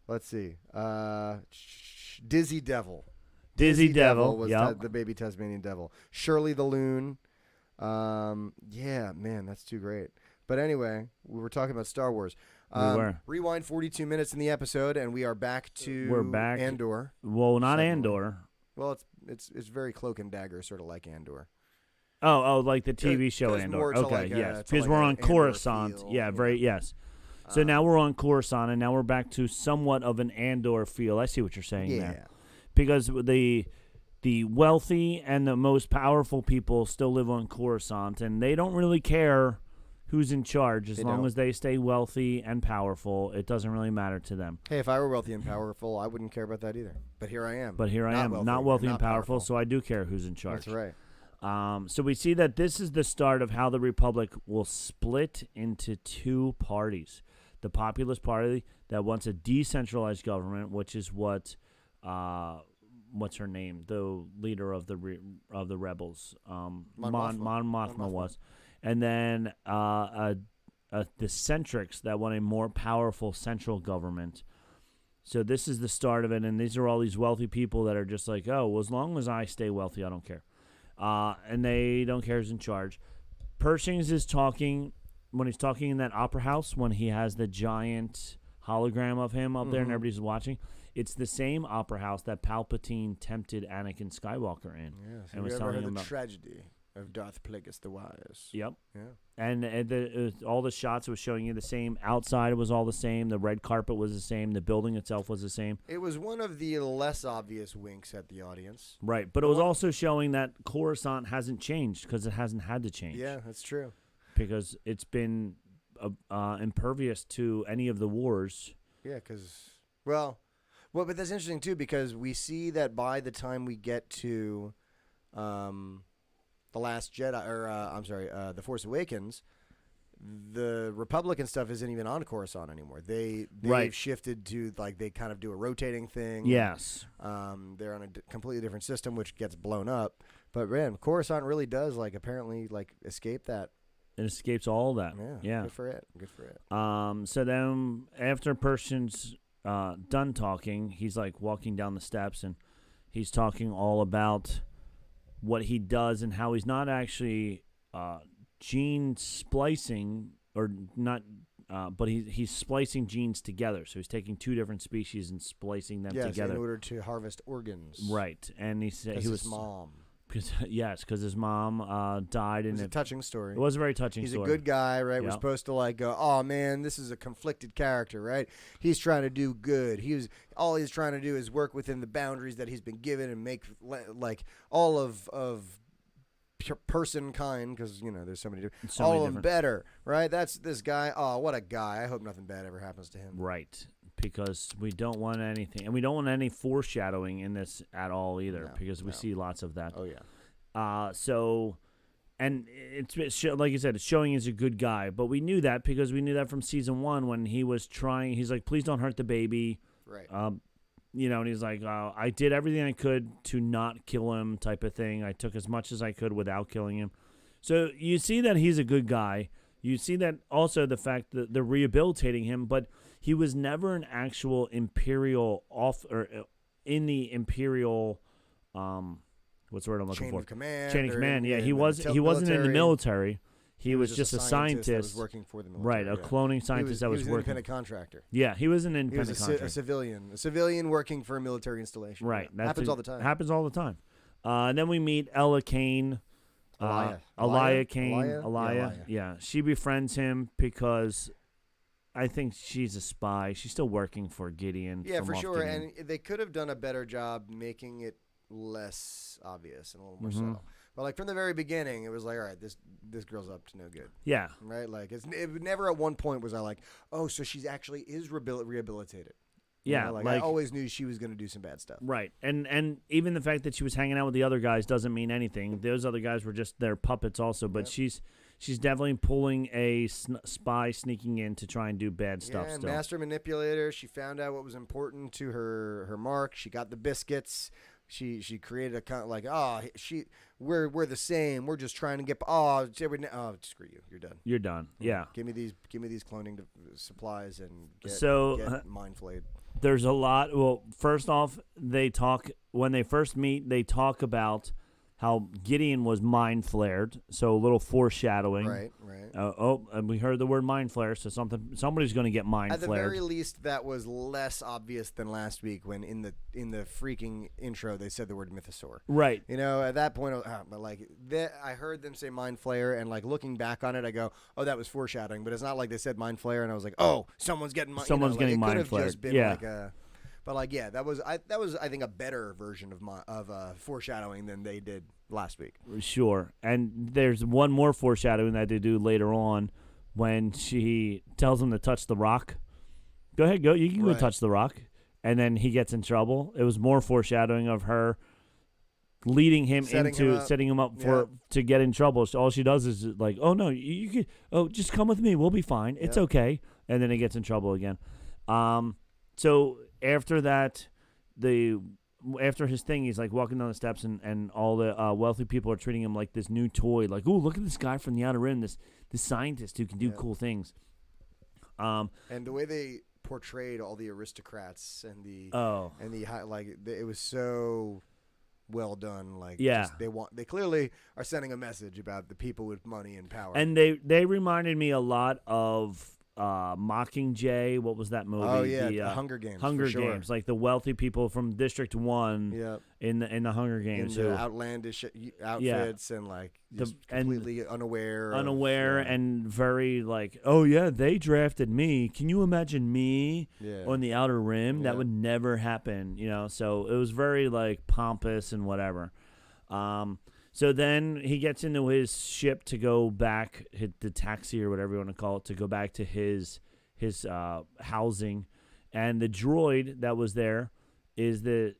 Let's see. Dizzy Devil. Dizzy Devil was yep. the baby Tasmanian devil. Shirley the Loon. Yeah, man, that's too great. But anyway, we were talking about Star Wars. We were. Rewind 42 minutes in the episode, and we are back to We're back. Andor. Well, not Second Andor. Well, it's very cloak and dagger, sort of like Andor. Oh, like the TV show goes Andor. more to Okay, like a- yes, to because like we're an on Andor Coruscant. feel, Yeah, you very know. yes. So now we're on Coruscant, and now we're back to somewhat of an Andor feel. I see what you're saying Yeah. there, because the wealthy and the most powerful people still live on Coruscant, and they don't really care who's in charge as They long don't. as they stay wealthy and powerful. It doesn't really matter to them. Hey, if I were wealthy and powerful, I wouldn't care about that either. But here I am. But here I am, not wealthy and powerful, so I do care who's in charge. That's right. So we see that this is the start of how the Republic will split into two parties. The Populist Party that wants a decentralized government, which is what, what's her name, the leader of the rebels, Mon Mothma was, and then the Centrics that want a more powerful central government. So this is the start of it, and these are all these wealthy people that are just like, oh, well, as long as I stay wealthy, I don't care. And they don't care who's in charge. Pershing's is talking, when he's talking in that opera house, when he has the giant hologram of him up there and everybody's watching, it's the same opera house that Palpatine tempted Anakin Skywalker in. Yes. And Have was you ever telling heard him the about tragedy of Darth Plagueis the Wise. Yep. Yeah. And all the shots was showing you the same. Outside was all the same. The red carpet was the same. The building itself was the same. It was one of the less obvious winks at the audience. Right, but it was also showing that Coruscant hasn't changed because it hasn't had to change. Yeah, that's true. Because it's been impervious to any of the wars. Yeah, well, but that's interesting too because we see that by the time we get to The Last Jedi, or The Force Awakens, the Republican stuff isn't even on Coruscant anymore. They've shifted to they kind of do a rotating thing. Yes. They're on a completely different system, which gets blown up. But man, Coruscant really does apparently escape that. It escapes all that. Yeah. Good for it. Good for it. So then after Pershing's done talking, he's walking down the steps and he's talking all about what he does and how he's not actually gene splicing or not, but he's splicing genes together. So he's taking two different species and splicing them together in order to harvest organs. Right, and he said he was his mom. Because his mom died. It was a touching story. It was a very touching story. He's a good guy, right? Yeah. We're supposed to go, oh man, this is a conflicted character, right? He's trying to do good. All he's trying to do is work within the boundaries that he's been given and make all of person kind, because there's so many different, all of them better, right? That's this guy. Oh, what a guy! I hope nothing bad ever happens to him. Right. Because we don't want anything, and we don't want any foreshadowing in this at all either, because we see lots of that. Oh yeah. And it's like you said, it's showing he's a good guy, but we knew that because we knew that from season 1 when he was trying. He's like, please don't hurt the baby. Right. And he's like, I did everything I could to not kill him, type of thing. I took as much as I could without killing him. So you see that he's a good guy. You see that also the fact that they're rehabilitating him, but he was never an actual Imperial in the Imperial, what's the word I'm looking for? Chain of command. Yeah, he wasn't in the military. He was just a scientist that was working for the military. Right, a cloning scientist that was working. He was an independent contractor. Yeah, he was an independent contractor. A civilian working for a military installation. Right, yeah. Happens all the time. Happens all the time. And then we meet Ella Kane. Elia Kane. Yeah, she befriends him because I think she's a spy. She's still working for Gideon. Yeah, for sure. Gideon. And they could have done a better job making it less obvious and a little more subtle. But from the very beginning, it was all right, this girl's up to no good. Yeah. Right? It never at one point was I oh, so she's actually is rehabilitated. Yeah, I always knew she was going to do some bad stuff. Right, and even the fact that she was hanging out with the other guys doesn't mean anything. Those other guys were just their puppets also, but she's definitely pulling a spy sneaking in to try and do bad stuff. Yeah, still. Master manipulator. She found out what was important to her mark. She got the biscuits. She created a kind of we're the same. We're just trying to get screw you. You're done. You're done. Yeah. Give me these cloning supplies and get mind flayed. There's a lot. Well, first off, when they first meet, they talk about how Gideon was mind flared. So a little foreshadowing. Right. And we heard the word mind flare, so somebody's going to get mind flared. At the very least, that was less obvious than last week when in the freaking intro they said the word mythosaur. Right. At that point, I heard them say mind flare, and looking back on it, I go, oh, that was foreshadowing. But it's not like they said mind flare, and I was like, oh, someone's getting mind. Getting mind flared. Just been that was I think a better version of foreshadowing than they did last week. Sure. And there's one more foreshadowing that they do later on when she tells him to touch the rock. Go ahead, you can go touch the rock. And then he gets in trouble. It was more foreshadowing of her leading him setting him up to get in trouble. So all she does is oh no, you can just come with me. We'll be fine. It's okay. And then he gets in trouble again. So after that, after his thing, he's walking down the steps, and all the wealthy people are treating him like this new toy. Like, oh, look at this guy from the outer rim, this scientist who can do cool things. And the way they portrayed all the aristocrats and the high, it was so well done. They clearly are sending a message about the people with money and power. And they reminded me a lot of Mockingjay. What was that movie? Oh yeah, the Hunger Games. Hunger for sure. Games, like the wealthy people from District 1 Yep. in the Hunger Games. In who- the outlandish outfits and like just and completely unaware. And very like, oh yeah, they drafted me. Can you imagine me Yeah. on the Outer Rim? That Yeah. would never happen, you know. So it was very like pompous and whatever. So then he gets into his ship to go back, hit the taxi or whatever you want to call it, to go back to his housing, and the droid that was there is the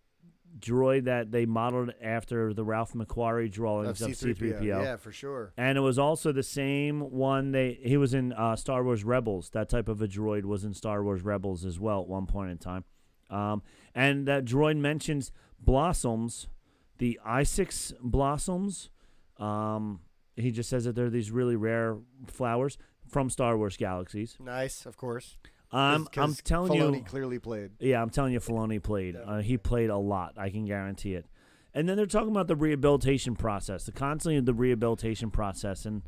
droid that they modeled after the Ralph McQuarrie drawings of C-3PO. Yeah, for sure. And it was also the same one he was in Star Wars Rebels. That type of a droid was in Star Wars Rebels as well at one point in time. And that droid mentions blossoms, the I-6 blossoms. He just says that they're these really rare flowers from Star Wars galaxies. Nice, of course. I'm telling Filoni you, clearly played. yeah, I'm telling you, Filoni played. He played a lot. I can guarantee it. And then they're talking about the rehabilitation process, the rehabilitation process, and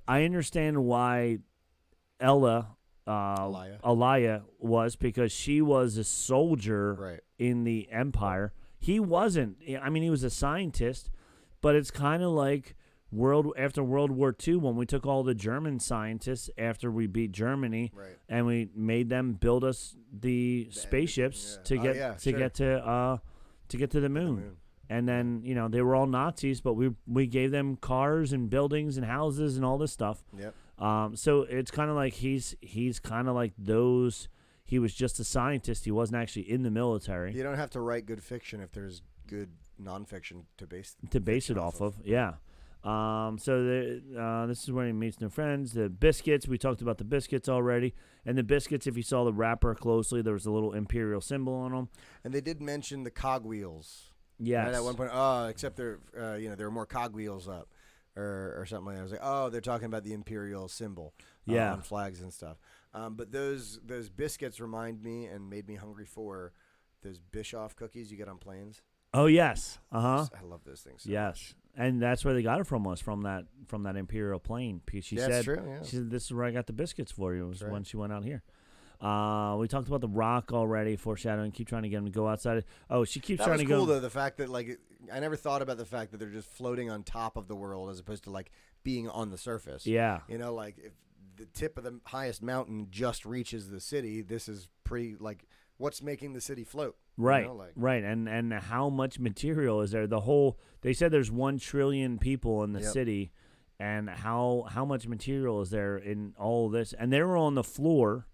I understand why Alaya was, because she was a soldier Right. in the Empire. He wasn't. I mean, he was a scientist, but it's kind of like after World War II, when we took all the German scientists after we beat Germany, Right. and we made them build us the spaceships yeah. to get to get to the moon. And then, you know, they were all Nazis, but we gave them cars and buildings and houses and all this stuff. Yep. So it's kind of like he's kind of like those. He was just a scientist. He wasn't actually in the military. You don't have to write good fiction if there's good nonfiction to base it off of. Yeah. So this is where he meets new friends. The biscuits, we talked about the biscuits already. And the biscuits, if you saw the wrapper closely, there was a little Imperial symbol on them. And they did mention the cogwheels. Yes. Right, at one point, except there were more cogwheels up, or something like that. I was like, oh, they're talking about the Imperial symbol, on flags and stuff. But those biscuits remind me and made me hungry for those Bischoff cookies you get on planes. Oh yes. Uh-huh. I love those things. So Yes. much. And that's where they got it from us, from that Imperial plane. She Yeah, said, it's true, yeah. she said, this is where I got the biscuits for you. It was That's right. when she went out here. We talked about the Rock already, foreshadowing. Keep trying to get him to go outside. Oh, she keeps That trying was to cool go. though. The fact that I never thought about the fact that they're just floating on top of the world as opposed to like being on the surface. Yeah. You know, like if the tip of the highest mountain just reaches the city, this is pretty like what's making the city float. Right, You know, right, and how much material is there? They said there's 1 trillion people in the Yep. city, and how much material is there in all this? And they were on the floor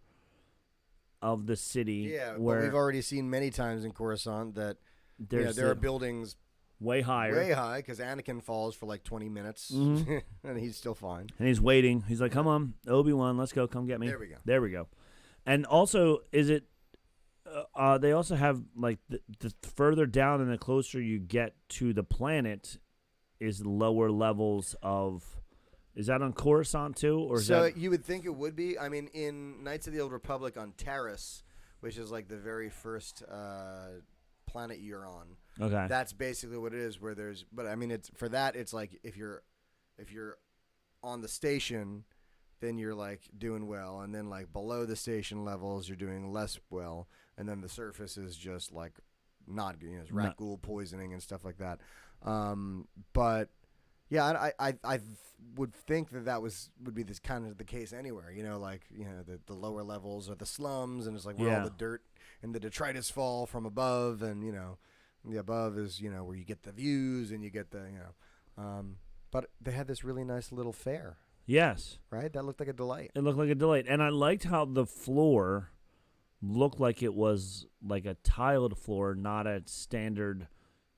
of the city. Yeah, but where we've already seen many times in Coruscant that there's there are buildings way higher, way high because Anakin falls for like 20 minutes Mm-hmm. and he's still fine. and he's waiting. He's like, "Come on, Obi-Wan, let's go. Come get me." There we go. And also, is it? They also have like the further down and the closer you get to the planet, is lower levels of. Is that on Coruscant too, or is So that? you would think it would be. I mean, in Knights of the Old Republic on Terrace, which is like the very first planet you're on. Okay. That's basically what it is. Where there's, but I mean, it's for that. It's like if you're on the station, then you're like doing well, and then like below the station levels, you're doing less well, and then the surface is just like not good. You know, it's rat ghoul poisoning and stuff like that. But yeah, I would think that would be this kind of the case anywhere. You know, like the lower levels are the slums, and it's like where all the dirt and the detritus fall from above, and the above is where you get the views and you get the But they had this really nice little fair. Yes. Right? That looked like a delight. It looked like a delight. And I liked how the floor looked like it was like a tiled floor, not a standard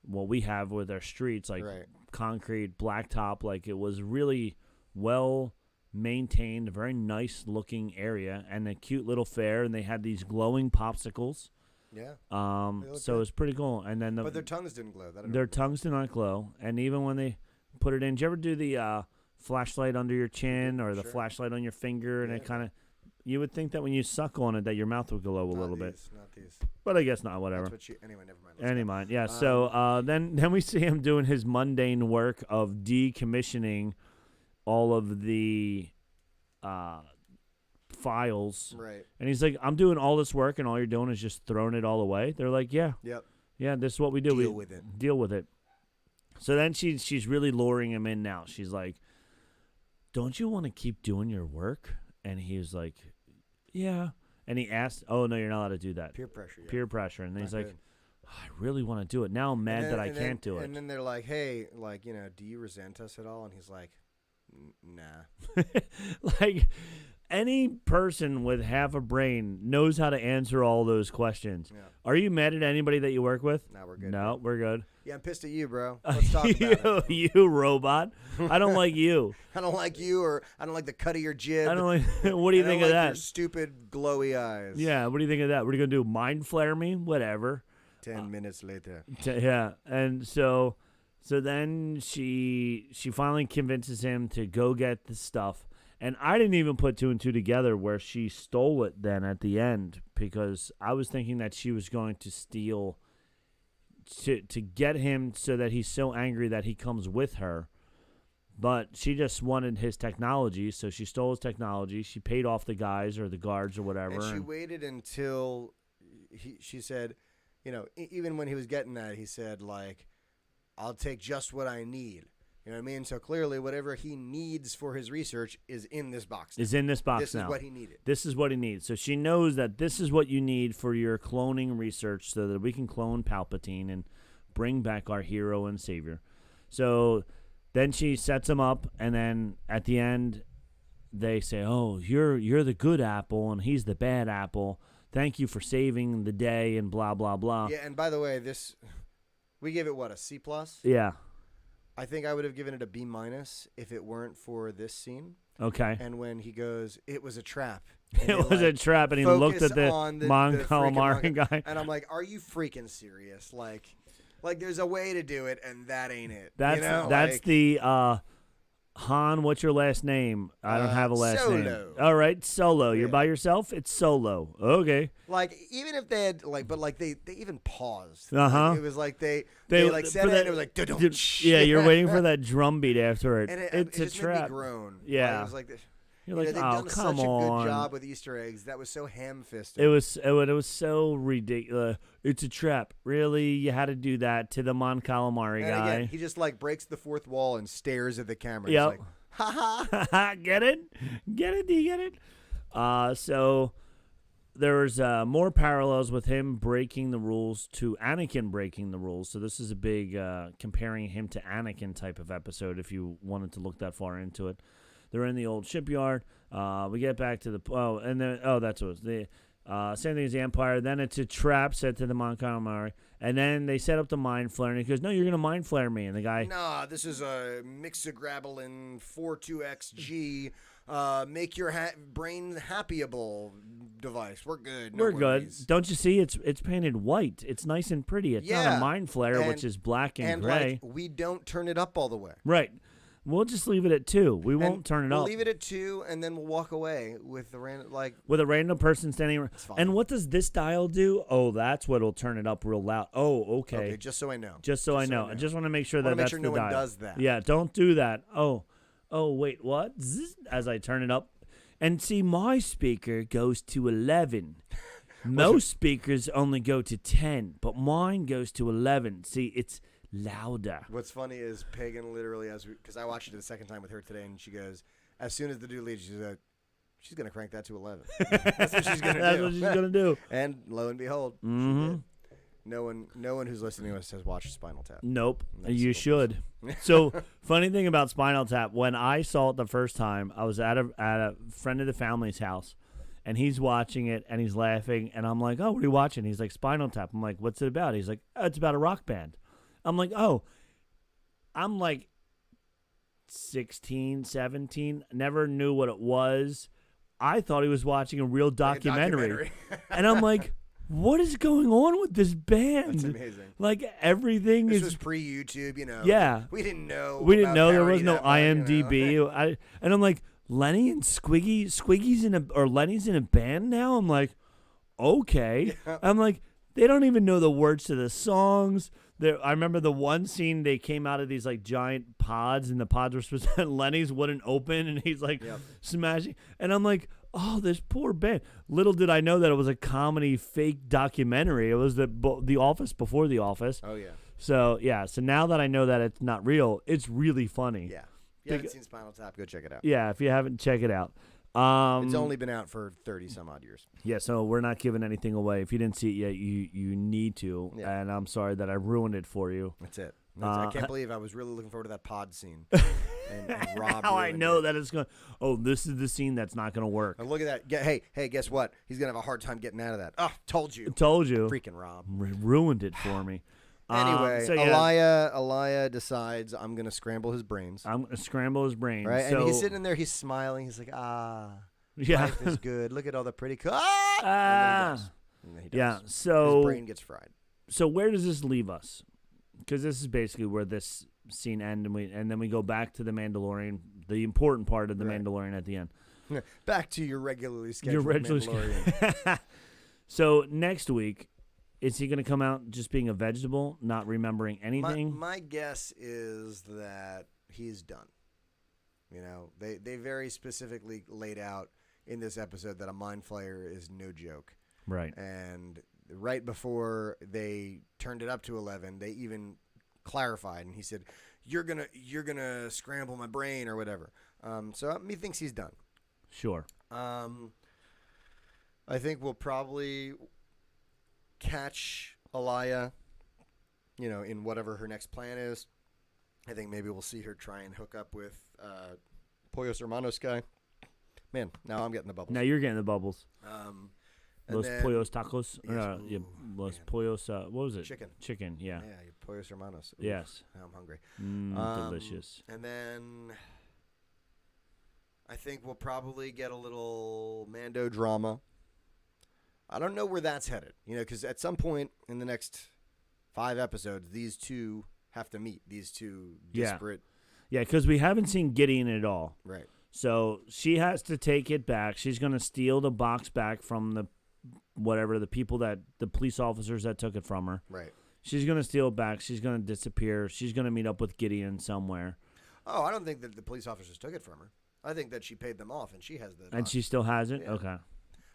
what we have with our streets, like Right. concrete, blacktop. Like it was really well maintained, very nice looking area, and a cute little fair. And they had these glowing popsicles. Yeah. So it was pretty cool. And then But their tongues didn't glow. their tongues did not glow. And even when they put it in, did you ever do the flashlight under your chin or the Sure. flashlight on your finger, and Yeah. it kind of, you would think that when you suck on it that your mouth would glow a little bit, Not these. but I guess not. Whatever. Anyway, never mind. Let's go. Anyway, yeah. So then we see him doing his mundane work of decommissioning all of the files. Right. And he's like, I'm doing all this work, and all you're doing is just throwing it all away. They're like, yeah, Yep. yeah, this is what we do. Deal with it. Deal with it. So then she's really luring him in now. She's like, don't you want to keep doing your work? And he was like, yeah. And he asked, oh, no, you're not allowed to do that. Peer pressure. Yeah. Peer pressure. And then he's Not like, good. I really want to do it. Now I'm mad that I can't do it. And then they're like, hey, like, you know, do you resent us at all? And he's like, nah. Like, any person with half a brain knows how to answer all those questions. Yeah. Are you mad at anybody that you work with? Nah, we're good. No, we're good. Yeah, I'm pissed at you, bro. Let's talk about it. You robot. I don't like you. I don't like you, or I don't like the cut of your jib. I don't like. What do you I think don't of like that? your stupid glowy eyes. Yeah. What do you think of that? What are you gonna do? Mind flare me? Whatever. 10 minutes later. Yeah. And so then she finally convinces him to go get the stuff. And I didn't even put two and two together where she stole it then at the end, because I was thinking that she was going to steal to get him so that he's so angry that he comes with her. But she just wanted his technology, so she stole his technology. She paid off the guys or the guards or whatever. And she waited until she said, you know, even when he was getting that, he said, like, I'll take just what I need. You know what I mean? So clearly, whatever he needs for his research is in this box. Is in this box This now. is what he needed. This is what he needs. So she knows that this is what you need for your cloning research so that we can clone Palpatine and bring back our hero and savior. So then she sets him up, and then at the end, they say, oh, you're the good apple, and he's the bad apple. Thank you for saving the day, and blah, blah, blah. Yeah, and by the way, we gave it, what, a C+? Yeah. I think I would have given it a B- if it weren't for this scene. Okay. And when he goes, it was a trap. It was a trap, and he looked at the Mon Calamari guy. And I'm like, are you freaking serious? Like there's a way to do it, and that ain't it. That's you know? that's like, the Han, what's your last name? I don't have a last name. Solo. All right, Solo. You're Yeah. by yourself? It's Solo. Okay. Like, even if they had, like, but, like, they even paused. Uh-huh. Like, it was like they like, said it, and it was like, dun-dun. Yeah, you're waiting for that drum beat after it. And It's it a just made me trap. groan. Yeah. Like, it was like, You're you like, know, they've oh, done come such on. a good job with Easter eggs. That was so ham-fisted. It was so ridiculous. It's a trap. Really? You had to do that to the Mon Calamari and guy? again, he just, like, breaks the fourth wall and stares at the camera. Yep. He's like, ha-ha. Get it? Get it? Do you get it? So there was more parallels with him breaking the rules to Anakin breaking the rules. So this is a big comparing him to Anakin type of episode if you wanted to look that far into it. They're in the old shipyard. We get back to that's what it was. The same thing as the Empire. Then it's a trap set to the Mon Calamari. And then they set up the mind flare, and he goes, no, you're going to mind flare me. And the guy... Nah, this is a Mixagrabolin 42XG make your brain happyable device. We're good. No We're good. worries. Don't you see? It's painted white. It's nice and pretty. It's not a mind flare, And- which is black and And gray. like, we don't turn it up all the way. Right. We'll just leave it at 2. We won't And turn it we'll up. leave it at 2, and then we'll walk away with the random, like, With a random person standing around. fine. And what does this dial do? Oh, that's what'll turn it up real loud. Oh, okay. just so I know. Just so I know. I just want to make sure Wanna that make that's sure the no one dial. does that. Yeah, don't do that. Oh, wait, what? Zzz, as I turn it up. And see, my speaker goes to 11. Most speakers only go to 10, but mine goes to 11. See, it's louder. What's funny is Pagan literally, because I watched it the second time with her today, and she goes, as soon as the dude leaves, she's like, she's going to crank that to 11. That's what she's going to do. That's what she's going to do. And lo and behold, she did. No one who's listening to us has watched Spinal Tap. Nope. That's You so should. So, funny thing about Spinal Tap, when I saw it the first time, I was at a friend of the family's house, and he's watching it, and he's laughing, and I'm like, oh, what are you watching? He's like, Spinal Tap. I'm like, what's it about? He's like, oh, it's about a rock band. I'm like, oh. I'm like 16, 17, never knew what it was. I thought he was watching a real documentary. And I'm like, what is going on with this band? That's amazing. Like, everything This is... was pre-YouTube, you know. Yeah. We didn't know. We didn't about know there parody was no that much, you know. IMDb. And I'm like, Lenny and Squiggy's Lenny's in a band now? I'm like, okay. I'm like, they don't even know the words to the songs. I remember the one scene they came out of these like giant pods, and the pods were supposed to, Lenny's wouldn't open, and he's like smashing. And I'm like, oh, this poor Ben. Little did I know that it was a comedy fake documentary. It was the Office before The Office. Oh yeah. So yeah, so now that I know that it's not real, it's really funny. Yeah. If you haven't seen Spinal Tap, go check it out. Yeah, if you haven't, check it out. It's only been out for 30 some odd years. Yeah, so we're not giving anything away. If you didn't see it yet, you need to. Yeah. And I'm sorry that I ruined it for you. That's it. I can't believe I was really looking forward to that pod scene. and Rob. How I ruined know it. that it's going. Oh, this is the scene that's not going to work. And look at that. Hey, guess what? He's gonna have a hard time getting out of that. Oh, told you. Told you. Freaking Rob. Ruined it for me. Anyway, so yeah, Elia decides I'm gonna scramble his brains. I'm going to scramble his brain. Right, So, and he's sitting in there. He's smiling. He's like, yeah. life is good. Look at all the pretty. Ah. And then he does. Yeah. His So brain gets fried. So where does this leave us? Because this is basically where this scene ends, and then we go back to the Mandalorian, the important part of the Right. Mandalorian at the end. Back to your regularly scheduled Mandalorian. So next week, is he going to come out just being a vegetable, not remembering anything? My guess is that he's done. You know, they very specifically laid out in this episode that a mind flayer is no joke. Right. And right before they turned it up to 11, they even clarified, and he said, "You're gonna scramble my brain or whatever." So he thinks he's done. Sure. I think we'll probably catch Elia, in whatever her next plan is. I think maybe we'll see her try and hook up with Pollos Hermanos guy. Man, now I'm getting the bubbles. Now you're getting the bubbles. And Los then- pollos tacos. Yes, Yeah, ooh, Los man. pollos. What was it? Chicken. Chicken. Yeah. Yeah, your Pollos Hermanos. Ooh, Yes. now I'm hungry. Delicious. And then I think we'll probably get a little Mando drama. I don't know where that's headed, because at some point in the next 5 episodes, these two have to meet. These two disparate. Yeah, because we haven't seen Gideon at all. Right. So she has to take it back. She's going to steal the box back from the people the police officers that took it from her. Right. She's going to steal it back. She's going to disappear. She's going to meet up with Gideon somewhere. Oh, I don't think that the police officers took it from her. I think that she paid them off, and she has the. And box. she still has it? Yeah. Okay.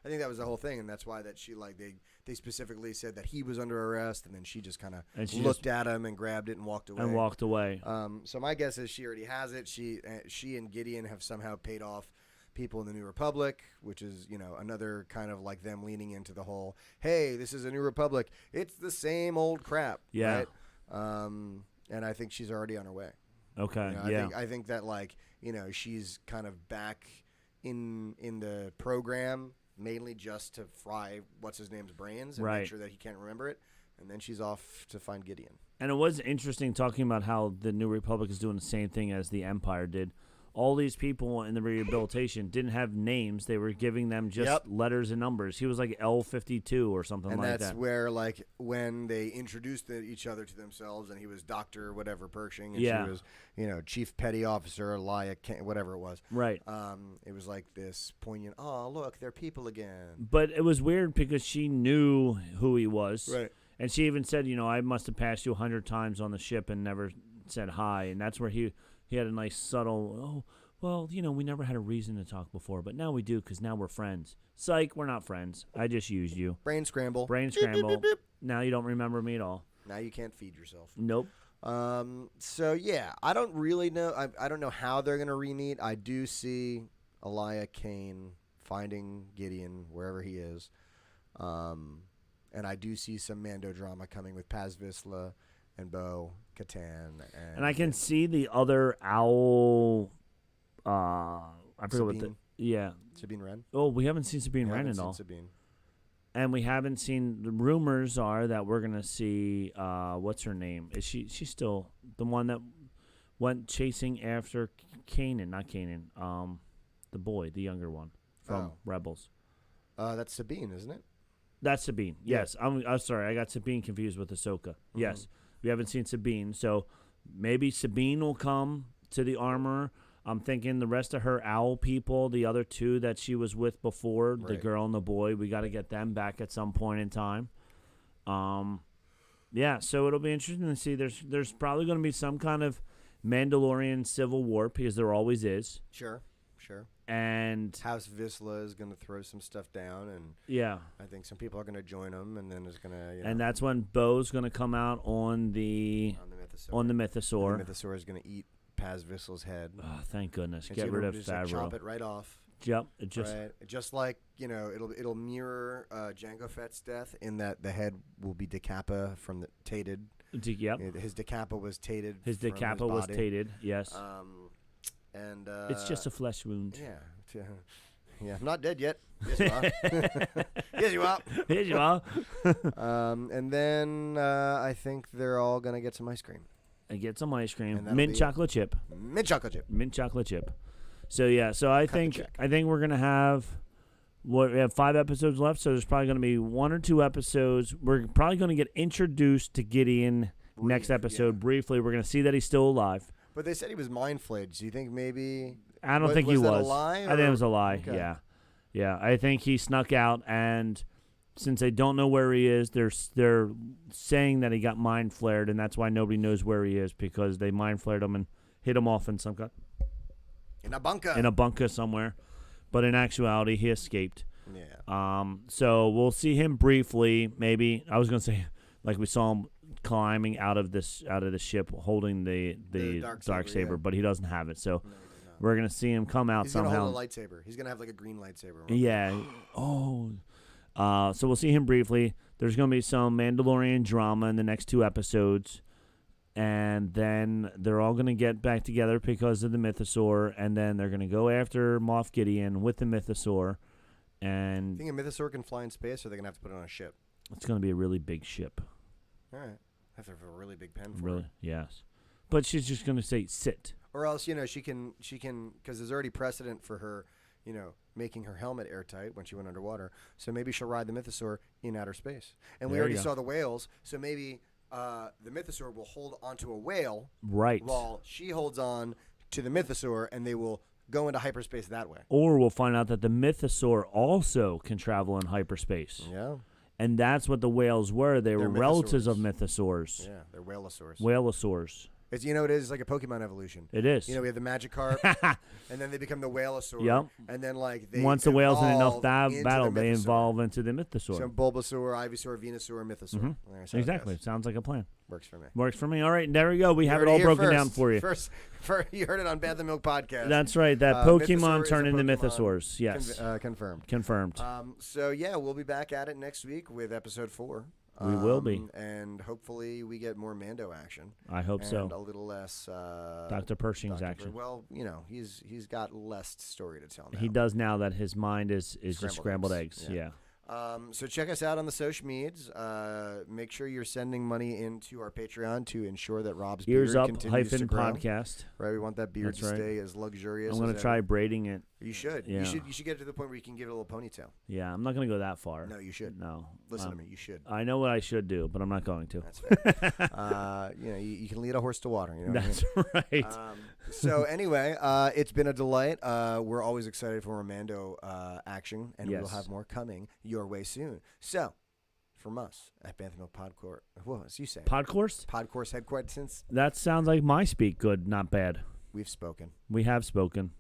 I think that was the whole thing, and that's why that she they specifically said that he was under arrest, and then she just kind of looked at him and grabbed it and walked away. So my guess is she already has it. She and Gideon have somehow paid off people in the New Republic, which is another kind of like them leaning into the whole, hey, this is a New Republic. It's the same old crap. Yeah. Right? And I think she's already on her way. Okay. I think that she's kind of back in the program. Mainly just to fry what's-his-name's brains and Right. make sure that he can't remember it. And then she's off to find Gideon. And it was interesting talking about how the New Republic is doing the same thing as the Empire did. All these people in the rehabilitation didn't have names. They were giving them just letters and numbers. He was like L52 or something And like that. that's where, when they introduced each other to themselves, and he was Dr. whatever Pershing, and Yeah. she was, Chief Petty Officer Elia, whatever it was. Right. It was like this poignant, oh, look, they're people again. But it was weird because she knew who he was. Right. And she even said, I must have passed you 100 times on the ship and never said hi. And that's where he had a nice subtle, we never had a reason to talk before, but now we do because now we're friends. Psych, we're not friends. I just used you. Brain scramble. Brain scramble. Now you don't remember me at all. Now you can't feed yourself. Nope. So yeah, I don't really know. I don't know how they're gonna re-meet. I do see Elia Kane finding Gideon wherever he is, and I do see some Mando drama coming with Paz Vizsla and Bo Katan, and I can see the other owl. I forget what the Sabine Wren. Oh, we haven't seen Sabine Wren at all. Sabine. And we haven't seen. The rumors are that we're gonna see. What's her name? Is she's still the one that went chasing after Kanan? Not Kanan. The boy, the younger one from Rebels. That's Sabine, isn't it? That's Sabine. Yes, I'm sorry. I got Sabine confused with Ahsoka. Mm-hmm. Yes, we haven't seen Sabine, so maybe Sabine will come to the armor. I'm thinking the rest of her owl people, the other two that she was with before, the Right. girl and the boy, we got to get them back at some point in time. Yeah, so it'll be interesting to see. There's probably going to be some kind of Mandalorian civil war because there always is. Sure. And House Vizsla is going to throw some stuff down, and yeah, I think some people are going to join him, and then there's going to, and that's when Bo's going to come out on the Mythosaur. And the Mythosaur is going to eat Paz Vizsla's head. Oh, thank goodness! And Get so rid it'll of just, like, Favreau. chop it right off. Yep, it just Right. Just like, it'll mirror Jango Fett's death in that the head will be decapa from the tated. yep. His decapa was tated. His from decapa his was body. tated. Yes, And it's just a flesh wound. Yeah. Yeah, I'm not dead yet. Yes, you are. Yes, you are. Here you are. And then I think they're all gonna get some ice cream. And get some ice cream, And that'll mint be- chocolate chip. Mint chocolate chip. Mint chocolate chip. So yeah, so I the think check. we're gonna have we have 5 episodes left, so there's probably gonna be 1 or 2 episodes. We're probably gonna get introduced to Gideon next episode briefly. We're gonna see that he's still alive. But they said he was mind flayed. Do you think maybe? I don't think he was. That was. a lie, I think it or- was a lie. Okay. Yeah, yeah. I think he snuck out, and since they don't know where he is, they're saying that he got mind flared, and that's why nobody knows where he is, because they mind flared him and hit him off in some kind In a bunker. in a bunker somewhere. But in actuality, he escaped. Yeah. So we'll see him briefly. Maybe I was gonna say, like we saw him climbing out of the ship, holding the dark saber, yeah. but he doesn't have it. So No, he does not. we're gonna see him come out He's somehow. gonna hold a lightsaber. He's gonna have like a green lightsaber. Yeah. Oh. So we'll see him briefly. There's going to be some Mandalorian drama in the next 2 episodes. And then they're all going to get back together because of the Mythosaur. And then they're going to go after Moff Gideon with the Mythosaur. And Think a Mythosaur can fly in space, or they're gonna have to put it on a ship. it's going to be a really big ship. All right. Have to have a really big pen for Really? it. Yes. But she's just going to say, sit. Or else, she can, because there's already precedent for her, making her helmet airtight when she went underwater. So maybe she'll ride the Mythosaur in outer space. And we There already you go. saw the whales, so maybe the Mythosaur will hold onto a whale Right. while she holds on to the Mythosaur, and they will go into hyperspace that way. Or we'll find out that the Mythosaur also can travel in hyperspace. Yeah. And that's what the whales were. They They're were relatives of mythosaurs. Mythosaurs. Yeah, they're whaleosaurs. Whaleosaurs. It's, it is like a Pokemon evolution. It is. We have the Magikarp, and then they become the Whaleosaur. Yep. And then, like, they Once the whales in enough evolve into battle, the they Mythosaur. evolve into the Mythosaur. So Bulbasaur, Ivysaur, Venusaur, Mythosaur. There's how it Exactly. goes. Sounds like a plan. Works for me. Works for me. All right, there we go. We have You it heard all here broken down first. for you. First, you heard it on Bad the Milk podcast. That's right. That Mythosaur Pokemon is turn a into Pokemon. Mythosaurs. Yes. Confirmed. Confirmed. So, yeah, we'll be back at it next week with episode 4. We will be. And hopefully we get more Mando action. I hope and so. a little less Dr. Pershing's Dr. action. Well, he's got less story to tell now. He does now that his mind is just scrambled eggs. eggs. Yeah. So check us out on the social medias. Make sure you're sending money into our Patreon to ensure that Rob's Ears beard up continues to hyphen grow. podcast. Right, we want that beard That's to right. stay as luxurious. I'm going as to try ever. braiding it. You should. Yeah. You should get to the point where you can give it a little ponytail. Yeah, I'm not going to go that far. No, you should. No. Listen to me. You should. I know what I should do, but I'm not going to. That's fair. You can lead a horse to water. You know That's right. what I mean? So anyway, it's been a delight. We're always excited for Mando action, and we'll Yes. have more coming your way soon. So, from us at Banthamilk Podcourt, well, as you say, Podcourse? Podcourse headquarters, since That sounds like my speak good, not bad. we've spoken. We have spoken.